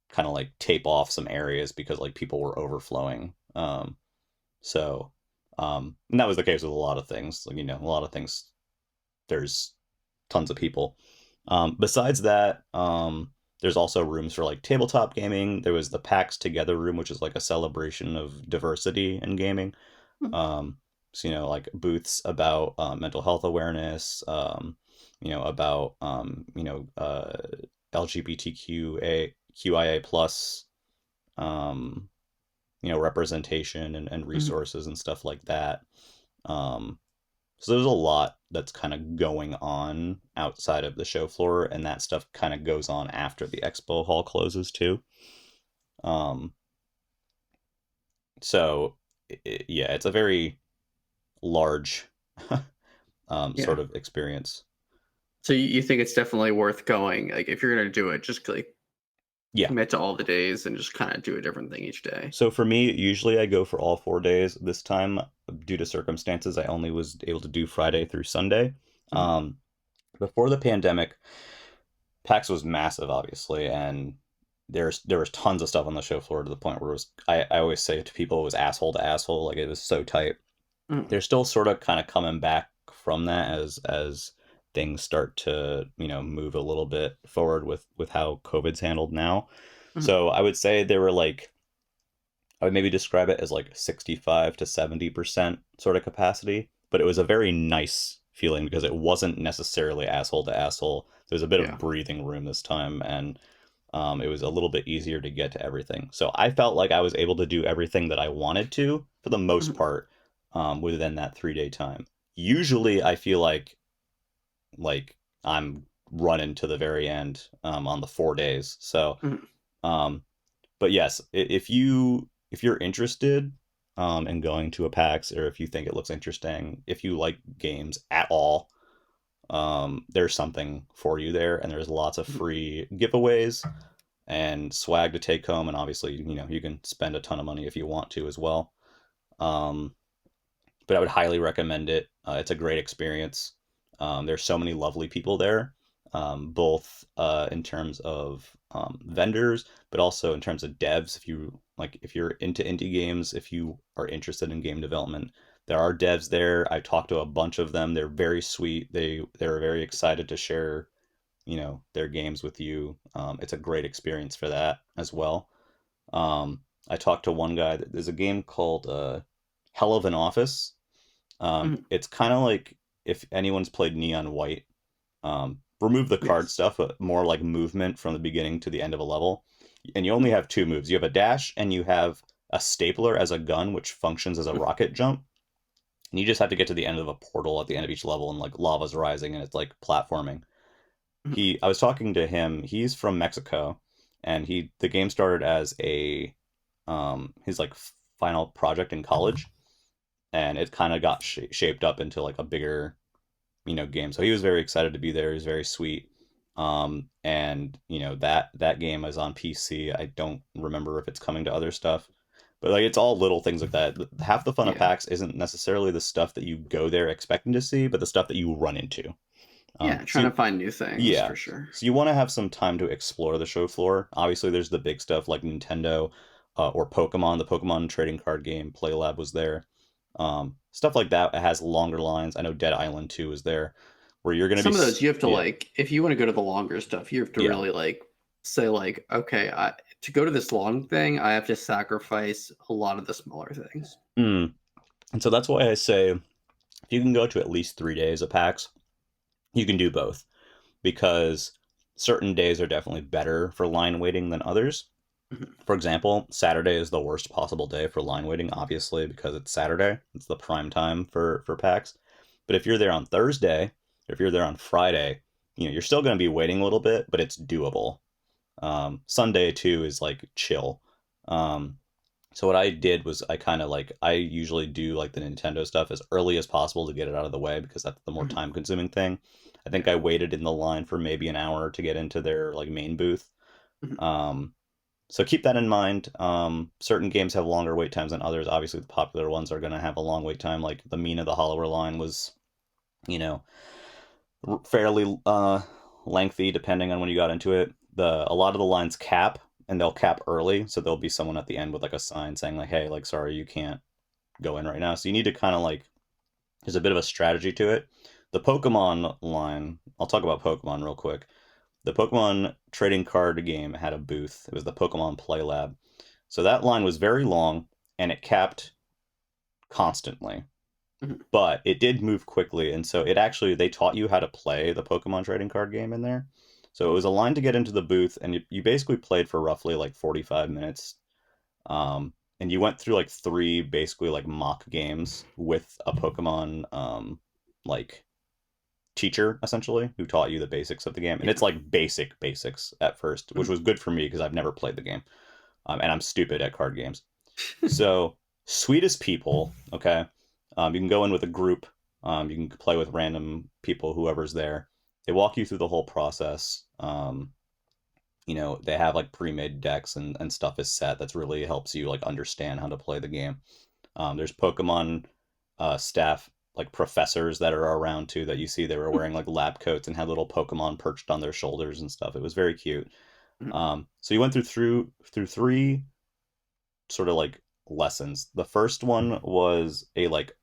kind of like tape off some areas because like people were overflowing. So and that was the case with a lot of things. Like a lot of things there's tons of people. Besides that, there's also rooms for like tabletop gaming. There was the PAX Together room, which is like a celebration of diversity in gaming. Um, so like booths about mental health awareness, about LGBTQA QIA plus, um, representation and Mhm. resources and stuff like that. Um, so there's a lot that's kind of going on outside of the show floor, and that stuff kind of goes on after the expo hall closes too. Um, so yeah, it's a very large Yeah. sort of experience. So you think it's definitely worth going? Like, if you're gonna do it, just like Yeah. commit to all the days and just kind of do a different thing each day. So for me, usually I go for all 4 days. This time, due to circumstances, I only was able to do Friday through Sunday. Mhm. Um, Before the pandemic, PAX was massive, obviously, and there was tons of stuff on the show floor to the point where I always say to people it was asshole to asshole, like it was so tight. Mhm. They're still sort of kind of coming back from that as things start to move a little bit forward with how COVID's handled now. Mhm. So I would say there were like I would maybe describe it as like 65 to 70% sort of capacity, but it was a very nice feeling because it wasn't necessarily asshole to asshole. There's a bit of Yeah. breathing room this time, and it was a little bit easier to get to everything. So I felt like I was able to do everything that I wanted to for the most Mhm. part within that 3 day time. Usually, I feel like I'm running to the very end on the 4 days. So Mhm. um, but yes, if you're interested in going to a PAX, or if you think it looks interesting, if you like games at all, there's something for you there, and there's lots of Mhm. free giveaways and swag to take home, and obviously you can spend a ton of money if you want to as well. Um, but I would highly recommend it. It's a great experience. There's so many lovely people there, both in terms of vendors, but also in terms of devs. If you're into indie games, if you are interested in game development, there are devs there. I talked to a bunch of them. They're very sweet. They're very excited to share, their games with you. It's a great experience for that as well. I talked to one guy. There's a game called Hell of an Office. Mhm. It's kind of like if anyone's played Neon White. Remove the card Yes. stuff, but more like movement from the beginning to the end of a level. And you only Mhm. have two moves. You have a dash and you have a stapler as a gun, which functions as a rocket jump. And you just have to get to the end of a portal at the end of each level, and like lava's rising and it's like platforming. Mhm. I was talking to him. He's from Mexico, and the game started as a his like final project in college, and it kind of got shaped up into like a bigger game. So he was very excited to be there. He was very sweet. And that game is on PC. I don't remember if it's coming to other stuff, but like it's all little things like that. Half the fun of Yeah. PAX isn't necessarily the stuff that you go there expecting to see, but the stuff that you run into. Yeah, So trying to find new things yeah, for sure. so you want to have some time to explore the show floor. Obviously, there's the big stuff like Nintendo, or Pokemon. The Pokemon trading card game Play Lab was there. Stuff like that. It has longer lines. I know Dead Island 2 is there, where you're gonna be Some of those you have to yeah, like, if you want to go to the longer stuff, you have to yeah. really like say like, okay, to go to this long thing, I have to sacrifice a lot of the smaller things. Mm. And so that's why I say if you can go to at least 3 days of PAX, you can do both, because certain days are definitely better for line waiting than others. Mhm. For example, Saturday is the worst possible day for line waiting, obviously, because it's Saturday. It's the prime time for PAX. But if you're there on Thursday, if you're there on Friday, you're still going to be waiting a little bit, but it's doable. Sunday too is like chill. Um, so what I did was I usually do like the Nintendo stuff as early as possible to get it out of the way because that's the more Mhm. time consuming thing. I think Yeah. I waited in the line for maybe an hour to get into their like main booth. Mhm. Um, so keep that in mind. Certain games have longer wait times than others. Obviously, the popular ones are going to have a long wait time. Like the Mina the Hollower line was, you know, fairly lengthy depending on when you got into it. A lot of the lines cap, and they'll cap early, so there'll be someone at the end with like a sign saying like, "Hey, like sorry, you can't go in right now." So you need to kind of like there's a bit of a strategy to it. The Pokemon line, I'll talk about Pokemon real quick. The Pokemon trading card game had a booth. It was the Pokemon Play Lab. So that line was very long and it capped constantly, Mhm. but it did move quickly. And so they taught you how to play the Pokemon trading card game in there. So it was a line to get into the booth, and you basically played for roughly like 45 minutes. And you went through like three basically like mock games with a Pokemon like teacher essentially who taught you the basics of the game. And Yeah. it's like basics at first, which Mhm. was good for me because I've never played the game, and I'm stupid at card games. So sweetest people, okay. You can go in with a group. You can play with random people, whoever's there. They walk you through the whole process. They have like pre-made decks and stuff is set that's really helps you like understand how to play the game. There's Pokemon staff, like professors that are around too that you see they were wearing like lab coats and had little Pokemon perched on their shoulders and stuff. It was very cute. Mhm. So you went through three sort of like lessons. The first one was like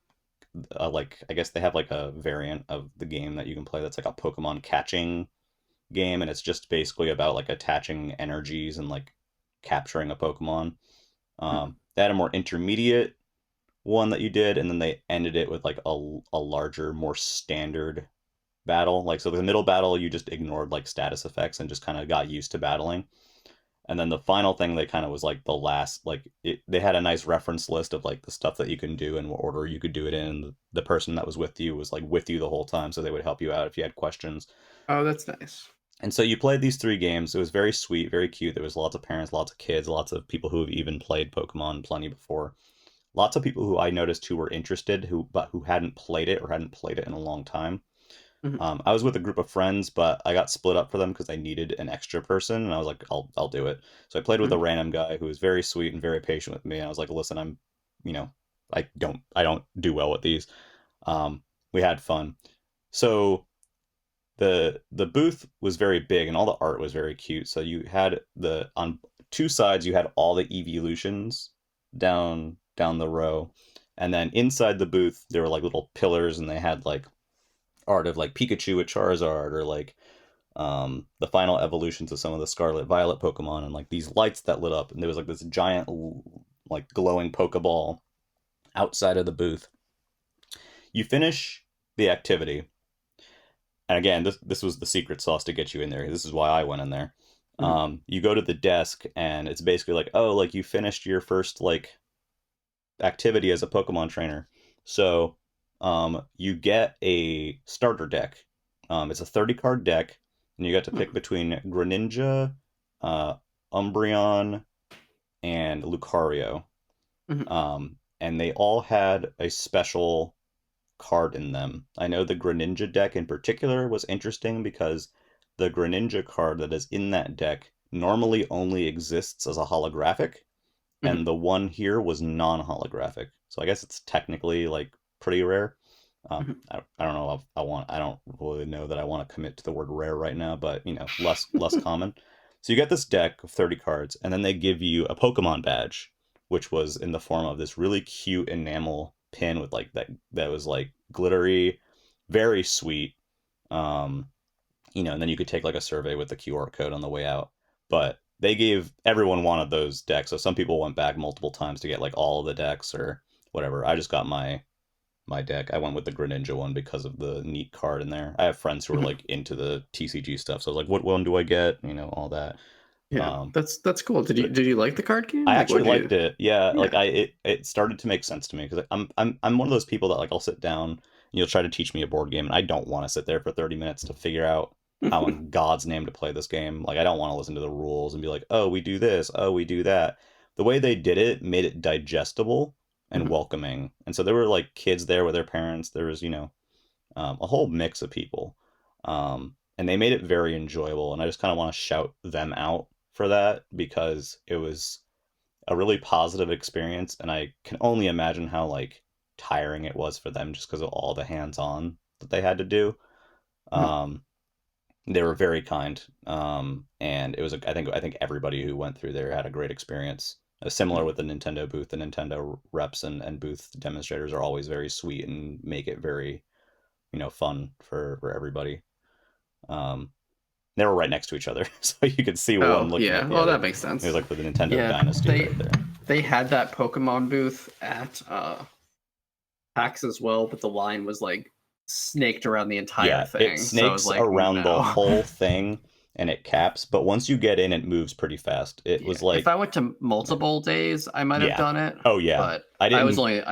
I guess they have like a variant of the game that you can play that's like a Pokemon catching game, and it's just basically about like attaching energies and like capturing a Pokemon. Mhm. They had a more intermediate one that you did, and then they ended it with like a larger, more standard battle. Like so, the middle battle you just ignored like status effects and just kind of got used to battling. And then the final thing they kind of was like the last they had a nice reference list of like the stuff that you can do and what order you could do it in. And the person that was with you was like with you the whole time, so they would help you out if you had questions. Oh, that's nice. And so you played these three games. It was very sweet, very cute. There was lots of parents, lots of kids, lots of people who have even played Pokemon plenty before. Lots of people who I noticed who were interested, who hadn't played it or hadn't played it in a long time. Mhm. I was with a group of friends, but I got split up for them because I needed an extra person, and I was like, I'll do it. So I played with a Mhm. random guy who was very sweet and very patient with me. And I was like, listen, you know, I don't do well with these. We had fun. So the booth was very big and all the art was very cute. So you had the on two sides you had all the evolutions down the row. And then inside the booth there were like little pillars and they had like art of like Pikachu with Charizard or like the final evolutions of some of the Scarlet Violet Pokemon and like these lights that lit up and there was like this giant like glowing Pokeball outside of the booth. You finish the activity, and again, this was the secret sauce to get you in there. This is why I went in there. Mhm. You go to the desk, and it's basically like, oh, like you finished your first like activity as a Pokemon trainer. So, you get a starter deck. It's a 30 card deck, and you got to pick Mhm. between Greninja, uh, Umbreon, and Lucario. Mhm. And they all had a special card in them. I know the Greninja deck in particular was interesting because the Greninja card that is in that deck normally only exists as a holographic, Mhm, and the one here was non-holographic. So I guess it's technically like pretty rare. mhm. I don't know if I don't really know that I want to commit to the word rare right now, but less common. So you get this deck of 30 cards, and then they give you a Pokemon badge, which was in the form of this really cute enamel pin with like that was like glittery, very sweet. Um, and then you could take like a survey with the QR code on the way out. But they gave everyone wanted those decks, so some people went back multiple times to get like all of the decks or whatever. I just got my deck. I went with the Greninja one because of the neat card in there. I have friends who are Mhm. like into the TCG stuff, so I was like, what one do I get? All that. Yeah, Um, that's cool. Did you but did you like the card game? I Like, actually what liked you? it. Yeah, like Yeah. it started to make sense to me because I'm one of those people that like I'll sit down and you'll try to teach me a board game and I don't want to sit there for 30 minutes to figure out how in God's name to play this game. Like I don't want to listen to the rules and be like, "Oh, we do this. Oh, we do that." The way they did it made it digestible and Mhm. welcoming. And so there were like kids there with their parents. There was, a whole mix of people. And they made it very enjoyable and I just kind of want to shout them out for that because it was a really positive experience, and I can only imagine how like tiring it was for them just because of all the hands-on that they had to do. Mhm. Um, they were very kind, and it was I think everybody who went through there had a great experience. Similar Mhm. with the Nintendo booth, the Nintendo reps and booth demonstrators are always very sweet and make it very fun for everybody. Um, they were right next to each other, so you could see one Oh looking at yeah. the Well, other. that makes It was sense. like the Nintendo Yeah, Dynasty they right there. they had that Pokemon booth at PAX as well, but the line was like snaked around the entire Yeah, it thing. So I was snakes like, around the no. whole thing and it caps, but once you get in, it moves pretty fast. It Yeah. was If I like, went to multiple days, I might have yeah. done it, Oh, yeah. but I didn't, I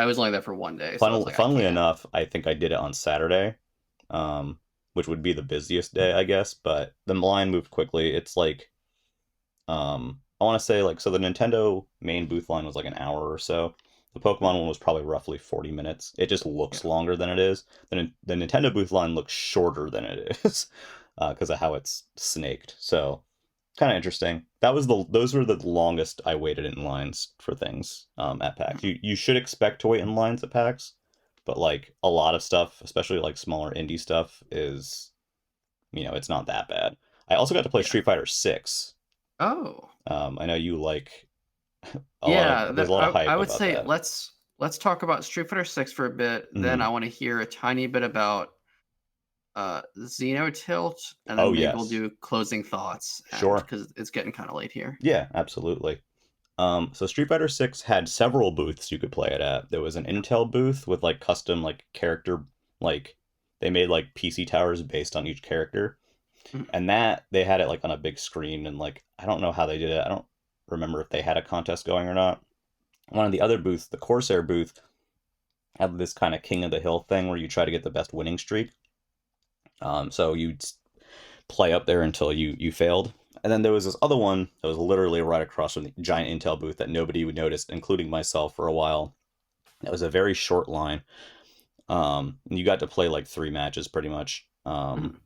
was only there for one day, so I was like, I funnily can't. enough, I think I did it on Saturday, um, which would be the busiest day, I guess, but the line moved quickly. It's like, I want to say like, so the Nintendo main booth line was like an hour or so. The Pokemon one was probably roughly 40 minutes. It just Yeah. looks longer than it is. The Nintendo booth line looks shorter than it is because of how it's snaked. So kind of interesting. Those were the longest I waited in lines for things at PAX. Mhm. You should expect to wait in lines at PAX, but like a lot of stuff, especially like smaller indie stuff, is it's not that bad. I also got to play Yeah. Street Fighter 6. Oh. I know you like Yeah, there's a lot of I hype would about say that. let's talk about Street Fighter 6 for a bit. Then Hmm. I want to hear a tiny bit about Xenotilt, and Oh then maybe we'll yes, do closing thoughts, and sure. because it's getting kind of late here. Yeah, absolutely. So Street Fighter 6 had several booths you could play it at. There was an Yeah. Intel booth with like custom like character like they made like PC towers based on each character. Mhm. And that they had it like on a big screen and like I don't know how they did it. I don't remember if they had a contest going or not. One of the other booths, the Corsair booth, had this kind of king of the hill thing where you try to get the best winning streak. So you'd play up there until you failed. And then there was this other one that was literally right across from the giant Intel booth that nobody would notice, including myself, for a while. That was a very short line. You got to play like 3 matches pretty much Mhm.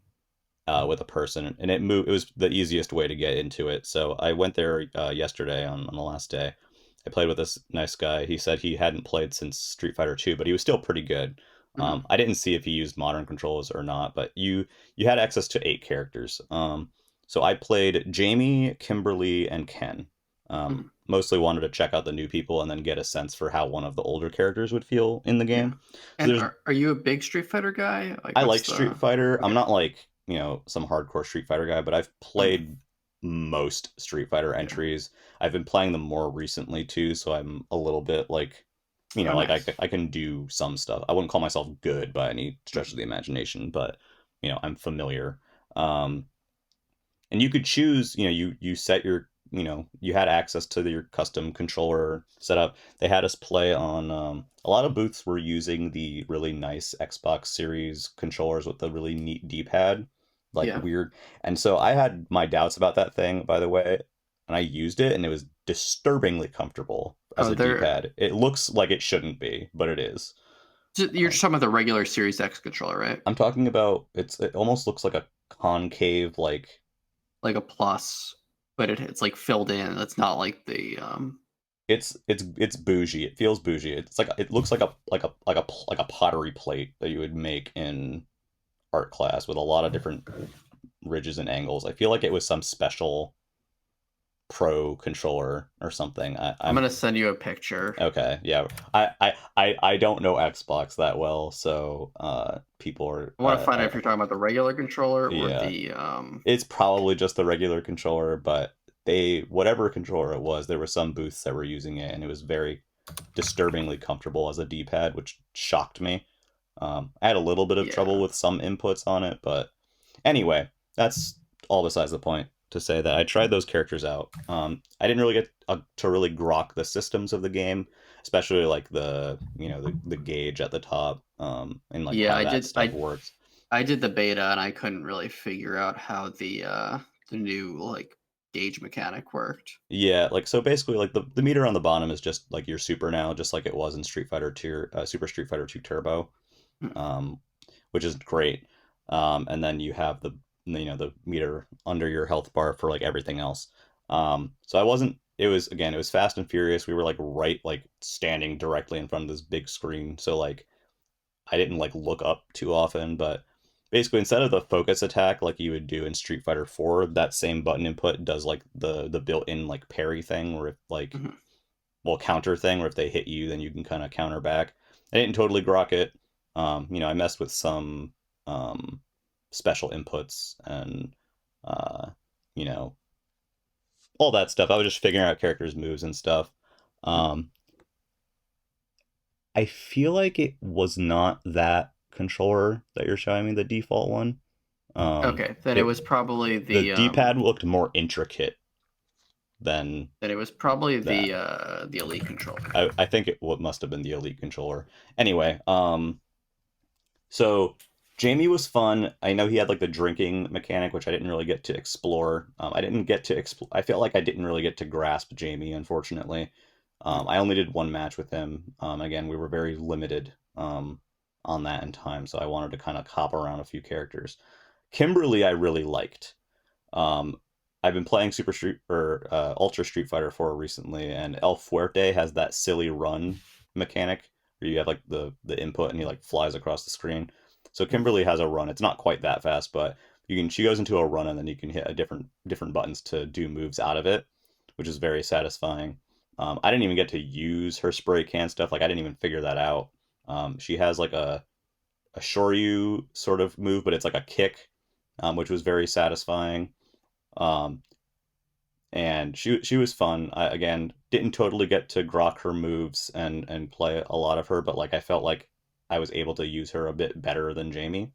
with a person, and it moved. It was the easiest way to get into it. So I went there yesterday on the last day. I played with this nice guy. He said he hadn't played since Street Fighter 2, but he was still pretty good. Mhm. I didn't see if he used modern controls or not, but you had access to 8 characters. So I played Jamie, Kimberly, and Ken. Mhm. Mostly wanted to check out the new people and then get a sense for how one of the older characters would feel in the Yeah. game. So And there's are you a big Street Fighter guy? Like, I what's like Street the? Fighter. I'm Okay. not like, some hardcore Street Fighter guy, but I've Mhm. played most Street Fighter Yeah. entries. I've been playing them more recently too, so I'm a little bit like, Oh, like nice. I can do some stuff. I wouldn't call myself good by any stretch of Mhm. the imagination, but I'm familiar. Um, and you could choose, you set your, you had access to your custom controller setup. They had us play on a lot of booths were using the really nice Xbox Series controllers with the really neat D-pad, like Yeah. weird. And so I had my doubts about that thing, by the way, and I used it and it was disturbingly comfortable as Oh, a they're D-pad. It looks like it shouldn't be, but it is. You're just talking about the regular Series X controller, right? I'm talking about it almost looks like a concave like Like a plus, but it's like filled in. It's not like the it's bougie. It feels bougie. It's like it looks like a pottery plate that you would make in art class with a lot of different ridges and angles. I feel like it was some special pro controller or something. I'm I'm gonna send you a picture. okay. Yeah, I don't know Xbox that well, so people are I want to find out if you're talking about the regular controller or yeah. the It's probably just the regular controller, but they whatever controller it was, there were some booths that were using it, and it was very disturbingly comfortable as a D-pad, which shocked me. I had a little bit of trouble yeah. with some inputs on it, but anyway, that's all besides the point. To say that I tried those characters out. I didn't really get to really grok the systems of the game, especially like the gauge at the top, and like Yeah, how I that did stuff works. I did the beta and I couldn't really figure out how the new like gauge mechanic worked. Yeah, like so basically like the meter on the bottom is just like your super now, just like it was in Street Fighter 2 Super Street Fighter 2 Turbo. Hmm. Um which is great. And then you have the meter under your health bar for like everything else. So I wasn't it was again, it was fast and furious. We were like standing directly in front of this big screen. So like I didn't like look up too often, but basically instead of the focus attack like you would do in Street Fighter 4, that same button input does like the built-in like parry thing where if like Hmm. well counter thing where if they hit you then you can kind of counter back. I didn't totally grok it. I messed with some um special inputs and uh you know all that stuff. I was just figuring out characters' moves and stuff. Um I feel like it was not that controller that you're showing me, the default one. Okay, then it It was probably the D-pad looked more intricate than that. the elite controller. I think it what must have been the Elite controller. Anyway, so Jamie was fun. I know he had like the drinking mechanic, which I didn't really get to explore. I didn't get to explore. I feel like I didn't really get to grasp Jamie, unfortunately. I only did one match with him. Again, we were very limited on that in time, so I wanted to kind of hop around a few characters. Kimberly, I really liked. Um, I've been playing Super Street or Ultra Street Fighter 4 recently, and El Fuerte has that silly run mechanic where you have like the input and he like flies across the screen. So Kimberly has a run. It's not quite that fast, but she goes into a run and then you can hit a different buttons to do moves out of it, which is very satisfying. I didn't even get to use her spray can stuff. Like I didn't even figure that out. She has like a Shoryu sort of move, but it's like a kick, which was very satisfying. Um, and she was fun. I again didn't totally get to grok her moves and play a lot of her, but like I felt like I was able to use her a bit better than Jamie.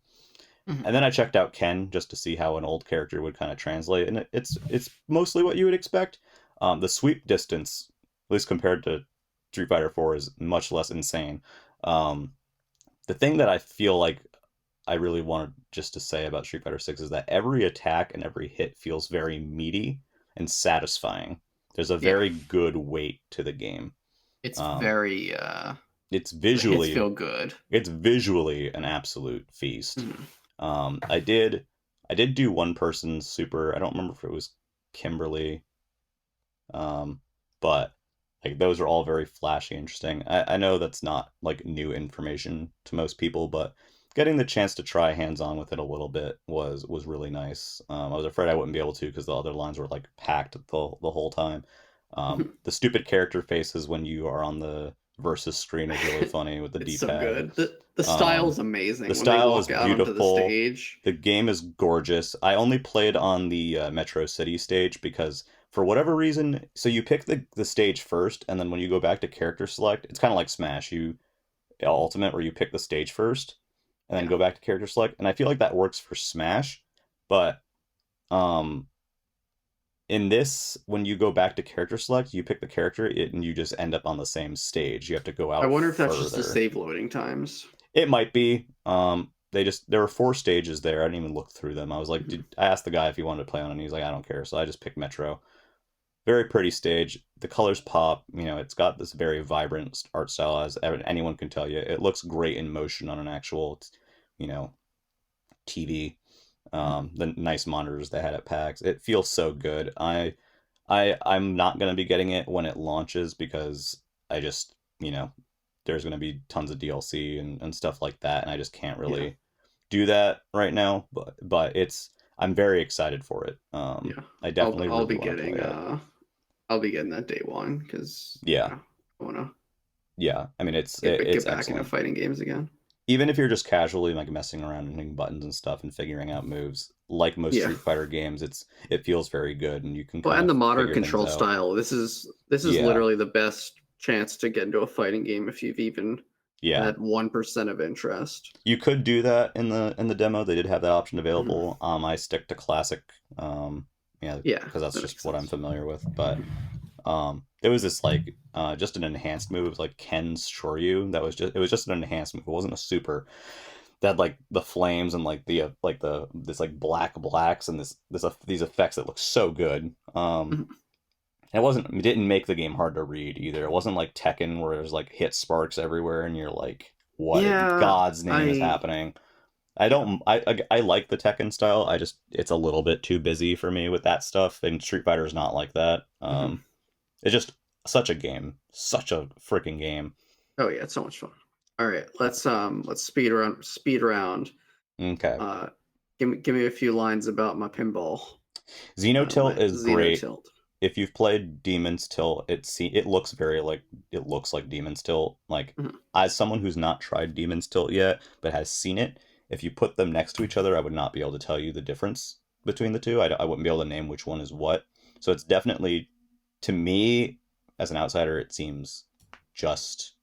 Mhm. And then I checked out Ken just to see how an old character would kind of translate, and it's mostly what you would expect. The sweep distance, at least compared to Street Fighter 4, is much less insane. Um, the thing that I feel like I really wanted just to say about Street Fighter 6 is that every attack and every hit feels very meaty and satisfying. There's a Yeah, very good weight to the game. it's Um, very it's the hits visually feel good. it's visually an absolute feast. Mhm. Um, I did I did do one person's super. I don't remember if it was Kimberly, but like those are all very flashy, interesting. I know that's not like new information to most people, but getting the chance to try hands on with it a little bit was really nice. I was afraid I wouldn't be able to because the other lines were like packed the whole time. The stupid character faces when you are on the versus screen is really funny with the It's so D-pad. good. The style Um, is the amazing when they style is walk out onto the beautiful. stage. The game is gorgeous. I only played on the Metro City stage because for whatever reason, so you pick the stage first, and then when you go back to character select, it's kind of like Smash, you Ultimate, where you pick the stage first, and then Yeah. go back to character select. And I feel like that works for Smash, but um, in this, when you go back to character select, you pick the character, and you just end up on the same stage. You have to go I out wonder if that's just the further. save loading times. It might be. There were four stages there. I didn't even look through them. I was like, Mhm. I asked the guy if he wanted to play on it, and he's like, I don't care. So I just picked Metro. very pretty stage. The colors pop. It's got this very vibrant art style, as anyone can tell you. It looks great in motion on an actual, you know, TV. The nice monitors they had at PAX. It feels so good. I'm not gonna be getting it when it launches because I just, there's gonna be tons of DLC and stuff like that, and I just can't Yeah. really do that right now. But I'm very excited for it. Yeah. I I'll definitely I'll really be want to play getting it. I'll be getting that day one because Yeah, I wanna yeah. I mean, get it's back into excellent. fighting games again. Even if you're just casually like messing around and hitting buttons and stuff and figuring out moves, like most Yeah. Street Fighter games, it feels very good and you can Well, kind and of the modern figure things control out. style. This is Yeah, literally the best chance to get into a fighting game if you've even yeah. had 1% of interest. You could do that in the demo. They did have that option Mhm. available. I stick to classic, yeah, Yeah, because that's that just makes what I'm sense. familiar with. But there was this like just an enhanced move. It was like Ken's Shoryu. It was just an enhanced move. It wasn't a super. That had like the flames and like the this like blacks and these effects that look so good. Mhm. It didn't make the game hard to read either. It wasn't like Tekken where there's like hit sparks everywhere and you're like, what in Yeah, God's name is I happening? I yeah. don't I like the Tekken style. It's a little bit too busy for me with that stuff, and Street Fighter is not like that. Mhm. It's just such a game, such a freaking game. Oh yeah, it's so much fun. All right, let's speed around. Okay. Uh, give me a few lines about my pinball, Xenotilt my is Xeno great. Tilt. If you've played Demon's Tilt, it looks it looks like Demon's Tilt. Like, Mhm. as someone who's not tried Demon's Tilt yet but has seen it, if you put them next to each other, I would not be able to tell you the difference between the two. I wouldn't be able to name which one is what. So it's definitely, to me, as an outsider, it seems just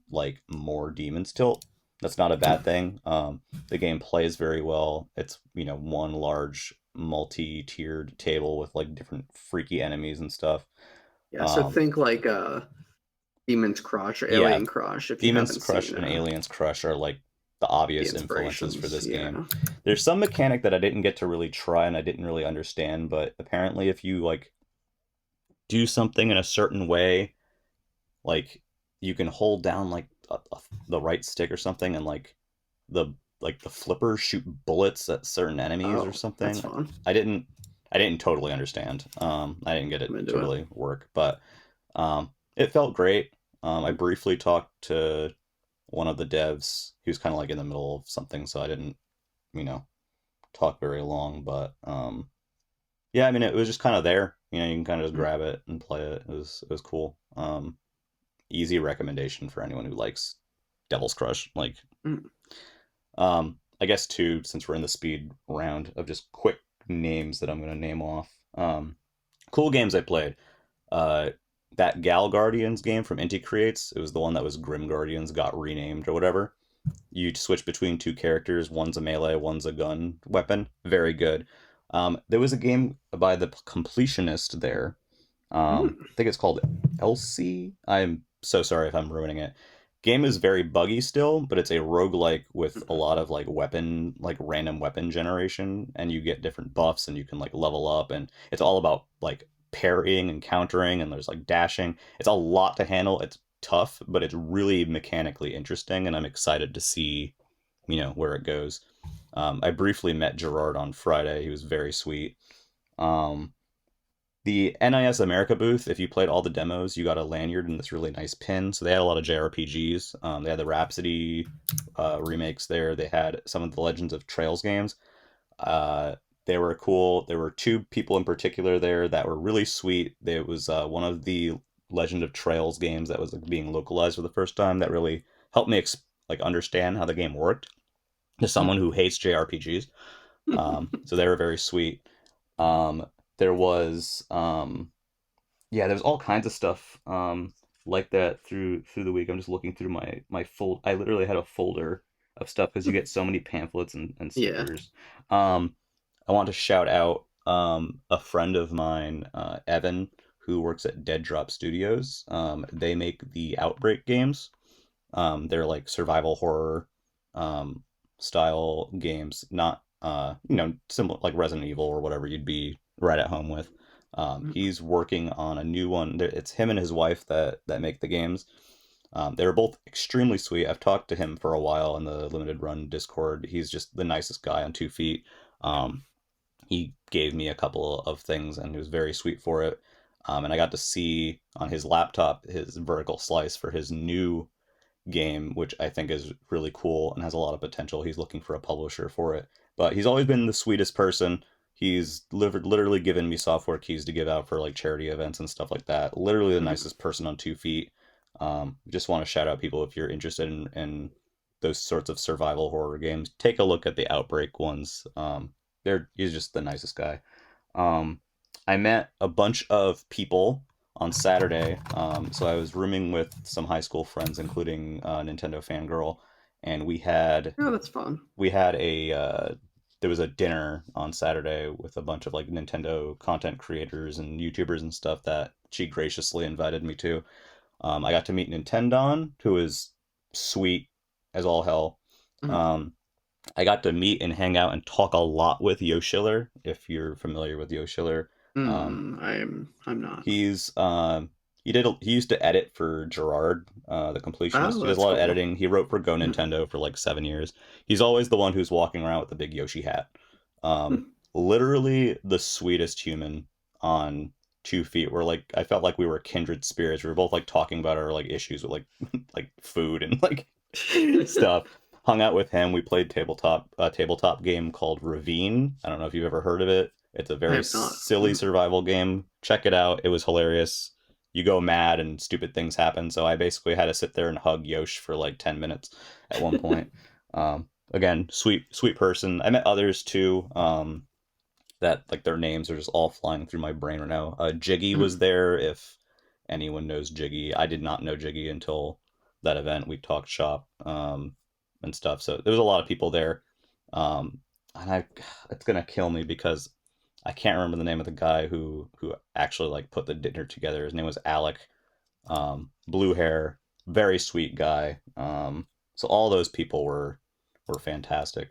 like more Demon's Tilt. That's not a bad thing. The game plays very well. It's, one large multi-tiered table with like different freaky enemies and stuff. Yeah, so Um, think like Demon's Crush or yeah, Alien Crush if you Demon's haven't Crush seen and Alien's Crush are like the the obvious influences for inspirations. this game. Yeah. There's some mechanic that I didn't get to really try and I didn't really understand, but apparently if you like do something in a certain way, like you can hold down like the right stick or something, and the the flippers shoot bullets at certain enemies or Oh, that's something. fun. I didn't I didn't totally understand. I didn't get I'm it to into it. really work, but it felt great. I briefly talked to one of the devs. He was kind of like in the middle of something, so I didn't, you know, talk very long. But yeah, I mean, it was just kind of there. You can kind of just Mhm. grab it and play it. It was cool. Easy recommendation for anyone who likes Devil's Crush. Like, Mhm. I guess too, since we're in the speed round of just quick names that I'm gonna name off. Cool games I played. Uh, that Gal Guardians game from Inti Creates. It was the one that was Grim Guardians got renamed or whatever. You switch between two characters. One's a melee, one's a gun weapon. Very good. There was a game by the completionist there. I think it's called Elsie. I'm so sorry if I'm ruining it. Game is very buggy still, but it's a roguelike with a Mhm. lot of like random weapon generation, and you get different buffs and you can like level up, and it's all about like parrying and countering, and there's like dashing. It's a lot to handle. It's tough, but it's really mechanically interesting, and I'm excited to see, where it goes. I briefly met Gerard on Friday. He was very sweet. Um, the NIS America booth, if you played all the demos, you got a lanyard and this really nice pin. So they had a lot of JRPGs. They had the Rhapsody remakes there. They had some of the Legends of Trails games. Uh, they were cool. There were two people in particular there that were really sweet. There was one of the Legend of Trails games that was like being localized for the first time that really helped me like understand how the game worked to someone who hates JRPGs. So they were very sweet. Um, there was yeah, there's all kinds of stuff like that through the week. I'm just looking through my fold. I literally had a folder of stuff because you get so many pamphlets and Yeah. stickers. Um, I want to shout out a friend of mine, Evan, who works at Dead Drop Studios. They make the Outbreak games. They're like survival horror um, style games, not similar like Resident Evil or whatever you'd be right at home with. Mm. He's working on a new one. It's him and his wife that make the games. They were both extremely sweet. I've talked to him for a while in the limited run Discord. He's just the nicest guy on 2 feet. He gave me a couple of things and he was very sweet for it. And I got to see on his laptop his vertical slice for his new game, which I think is really cool and has a lot of potential. He's looking for a publisher for it. But he's always been the sweetest person. He's literally given me software keys to give out for like charity events and stuff like that. Literally the Mhm. nicest person on 2 feet. Just want to shout out people if you're interested in those sorts of survival horror games. Take a look at the Outbreak ones. He's just the nicest guy. Um, I met a bunch of people on Saturday. So I was rooming with some high school friends, including a Nintendo fangirl, and Oh, that's fun. we had a there was a dinner on Saturday with a bunch of like Nintendo content creators and YouTubers and stuff that she graciously invited me to. I got to meet Nintendon, who is sweet as all hell. Mhm. Um, I got to meet and hang out and talk a lot with Yoshiller, if you're familiar with Yoshiller. Um, I'm not. He's he used to edit for Gerard, the completionist. Oh, He does a that's lot of cool. editing. He wrote for Go Mhm. Nintendo for like 7 years. He's always the one who's walking around with the big Yoshi hat. Mhm. Literally the sweetest human on 2 feet. We're like I felt like we were kindred spirits. We were both like talking about our like issues with like like food and like stuff. Hung out with him. We played tabletop game called Ravine. I don't know if you've ever heard of it. It's a I very have not. silly Mhm. survival game. Check it out. It was hilarious. You go mad and stupid things happen. So I basically had to sit there and hug Yosh for like 10 minutes at one point. Again, sweet person. I met others too. That like their names are just all flying through my brain right now. Jiggy was Mhm. there. If anyone knows Jiggy, I did not know Jiggy until that event. We talked shop and stuff. So there was a lot of people there. And it's gonna kill me because I can't remember the name of the guy who actually like put the dinner together. His name was Alec. Blue hair, very sweet guy. So all those people were fantastic.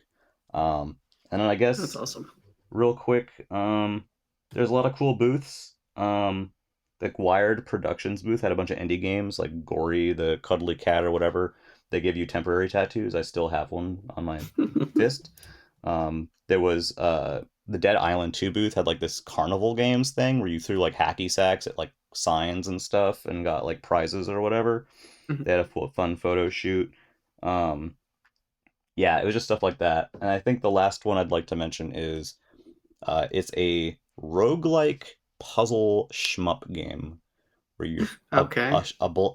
And then I That's guess awesome. real quick. There's a lot of cool booths. The Wired Productions booth had a bunch of indie games like Gory, the Cuddly Cat, or whatever. They give you temporary tattoos. I still have one on my fist. There was the Dead Island 2 booth had like this carnival games thing where you threw like hacky sacks at like signs and stuff and got like prizes or whatever. Mhm. They had a fun photo shoot. Um, yeah, it was just stuff like that. And I think the last one I'd like to mention is it's a roguelike puzzle shmup game where Okay.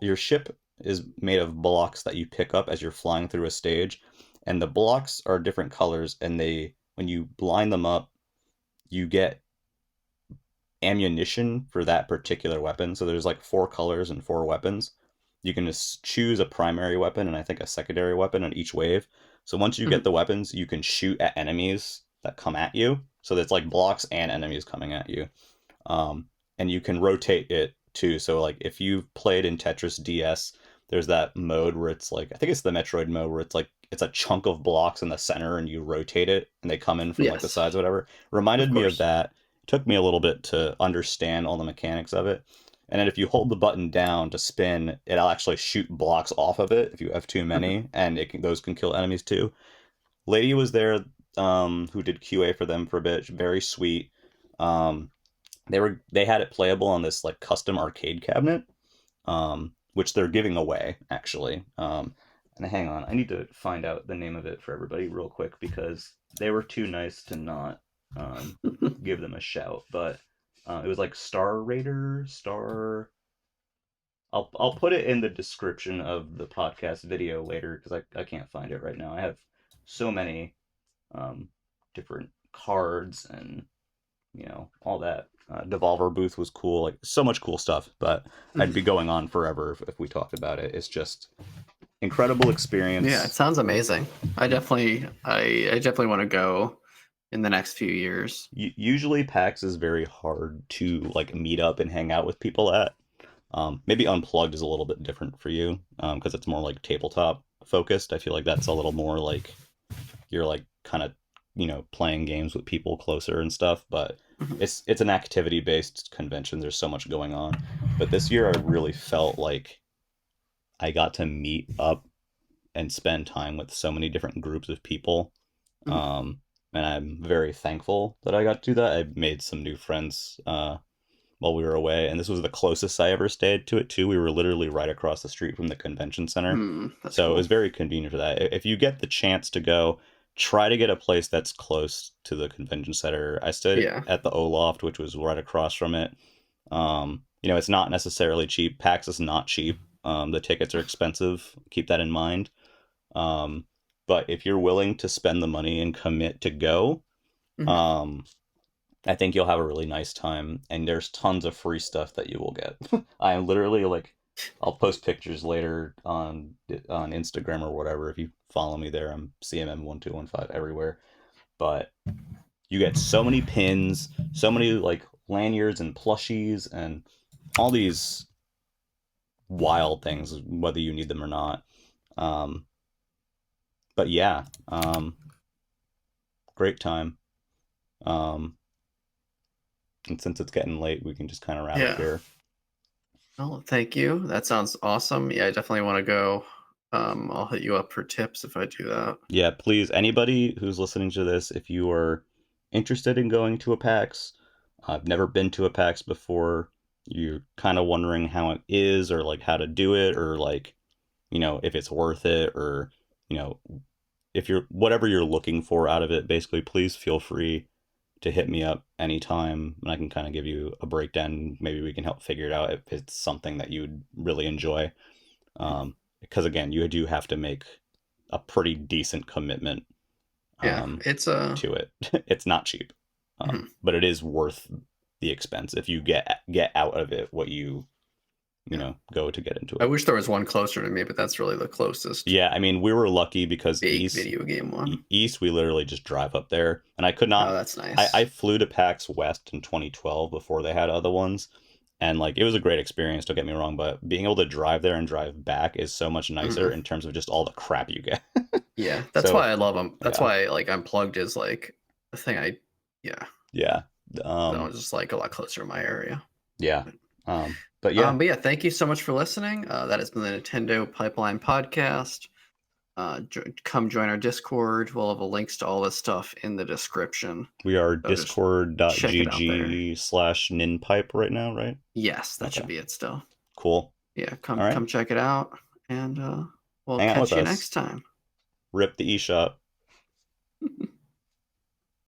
your ship is made of blocks that you pick up as you're flying through a stage, and the blocks are different colors, and they when you line them up, you get ammunition for that particular weapon. So there's like 4 colors and 4 weapons. You can just choose a primary weapon and I think a secondary weapon on each wave. So once you get Mhm. the weapons, you can shoot at enemies that come at you. So there's like blocks and enemies coming at you. Um, and you can rotate it too. So like if you've played in Tetris DS, there's that mode where it's like I think it's the Metroid mode where it's like it's a chunk of blocks in the center and you rotate it and they come in from like the Yes, sides or whatever. of Reminded me of course. that. It took me a little bit to understand all the mechanics of it. And then if you hold the button down to spin, it'll actually shoot blocks off of it if you have too Mhm. many, and those can kill enemies too. Lady was there, who did QA for them for a bit. Very sweet. Um, they had it playable on this like custom arcade cabinet, which they're giving away actually. And hang on, I need to find out the name of it for everybody real quick because they were too nice to not um, give them a shout. But it was like Star Raider, Star. I'll put it in the description of the podcast video later because I can't find it right now. I have so many um, different cards and all that. Devolver booth was cool, like so much cool stuff. But I'd be Mhm. going on forever if we talked about it. It's just incredible Yeah, it experience. sounds amazing. I definitely want to go in the next few years. Usually PAX is very hard to like meet up and hang out with people at. Maybe Unplugged is a little bit different for you because it's more like tabletop focused. I feel like that's a little more like you're like kind of playing games with people closer and stuff, but Mhm. it's an activity based convention. There's so much going on. But this year I really felt like I got to meet up and spend time with so many different groups of people. Mhm. Um, and I'm very thankful that I got to do that. I made some new friends while we were away, and this was the closest I ever stayed to it too. We were literally right across the street from the convention center, That's so it cool. was very convenient for that. If you get the chance to go, try to get a place that's close to the convention center. I stayed Yeah. at the Oloft, which was right across from it. It's not necessarily cheap. PAX is not cheap. The tickets are expensive. Keep that in mind. Um, but if you're willing to spend the money and commit to go, Mhm. um, I think you'll have a really nice time. And there's tons of free stuff that you will get. I am literally like, I'll post pictures later on Instagram or whatever. If you follow me there, I'm CMM1215 everywhere. But you get so many pins, so many like lanyards and plushies, and all these wild things, whether you need them or not. Um, but yeah, great time. Um, and since it's getting late, we can just kind of wrap up Yeah. here. Well, thank you. That sounds awesome. Yeah, I definitely want to go. I'll hit you up for tips if I do that. Yeah, please, anybody who's listening to this, if you are interested in going to a PAX, I've never been to a PAX before, you're kind of wondering how it is or like how to do it or like, if it's worth it or, you know, if you're whatever you're looking for out of it, basically, please feel free to hit me up anytime and I can kind of give you a breakdown. Maybe we can help figure it out if it's something that you would really enjoy. Because again, you do have to make a pretty decent commitment Yeah, it's a. to it. It's not cheap, Mhm. but it is worth the expense if you get out of it what Yeah. go to get into I it. wish there was one closer to me, but that's really the closest Yeah, I mean, we were lucky because big video game one. East, we literally just drive up there, and I could Oh, not. that's I nice. flew to PAX West in 2012 before they had other ones, and like it was a great experience. Don't get me wrong, but being able to drive there and drive back is so much nicer Mhm. in terms of just all the crap you get. Yeah, that's So why I love them. That's yeah, why like Unplugged is like the thing I. Yeah, yeah, that um, was just like a lot closer to my area. yeah, but yeah, But yeah, thank you so much for listening. That has been the Nintendo Pipeline Podcast. Come join our Discord. We'll have links to all this stuff in the description. we are So just check it out there. discord.gg/ninpipe right now, right? Yes, that Okay, should be it still. cool. Yeah, All come right, check it out, and we'll hang out with catch you us. next time. Rip the eShop.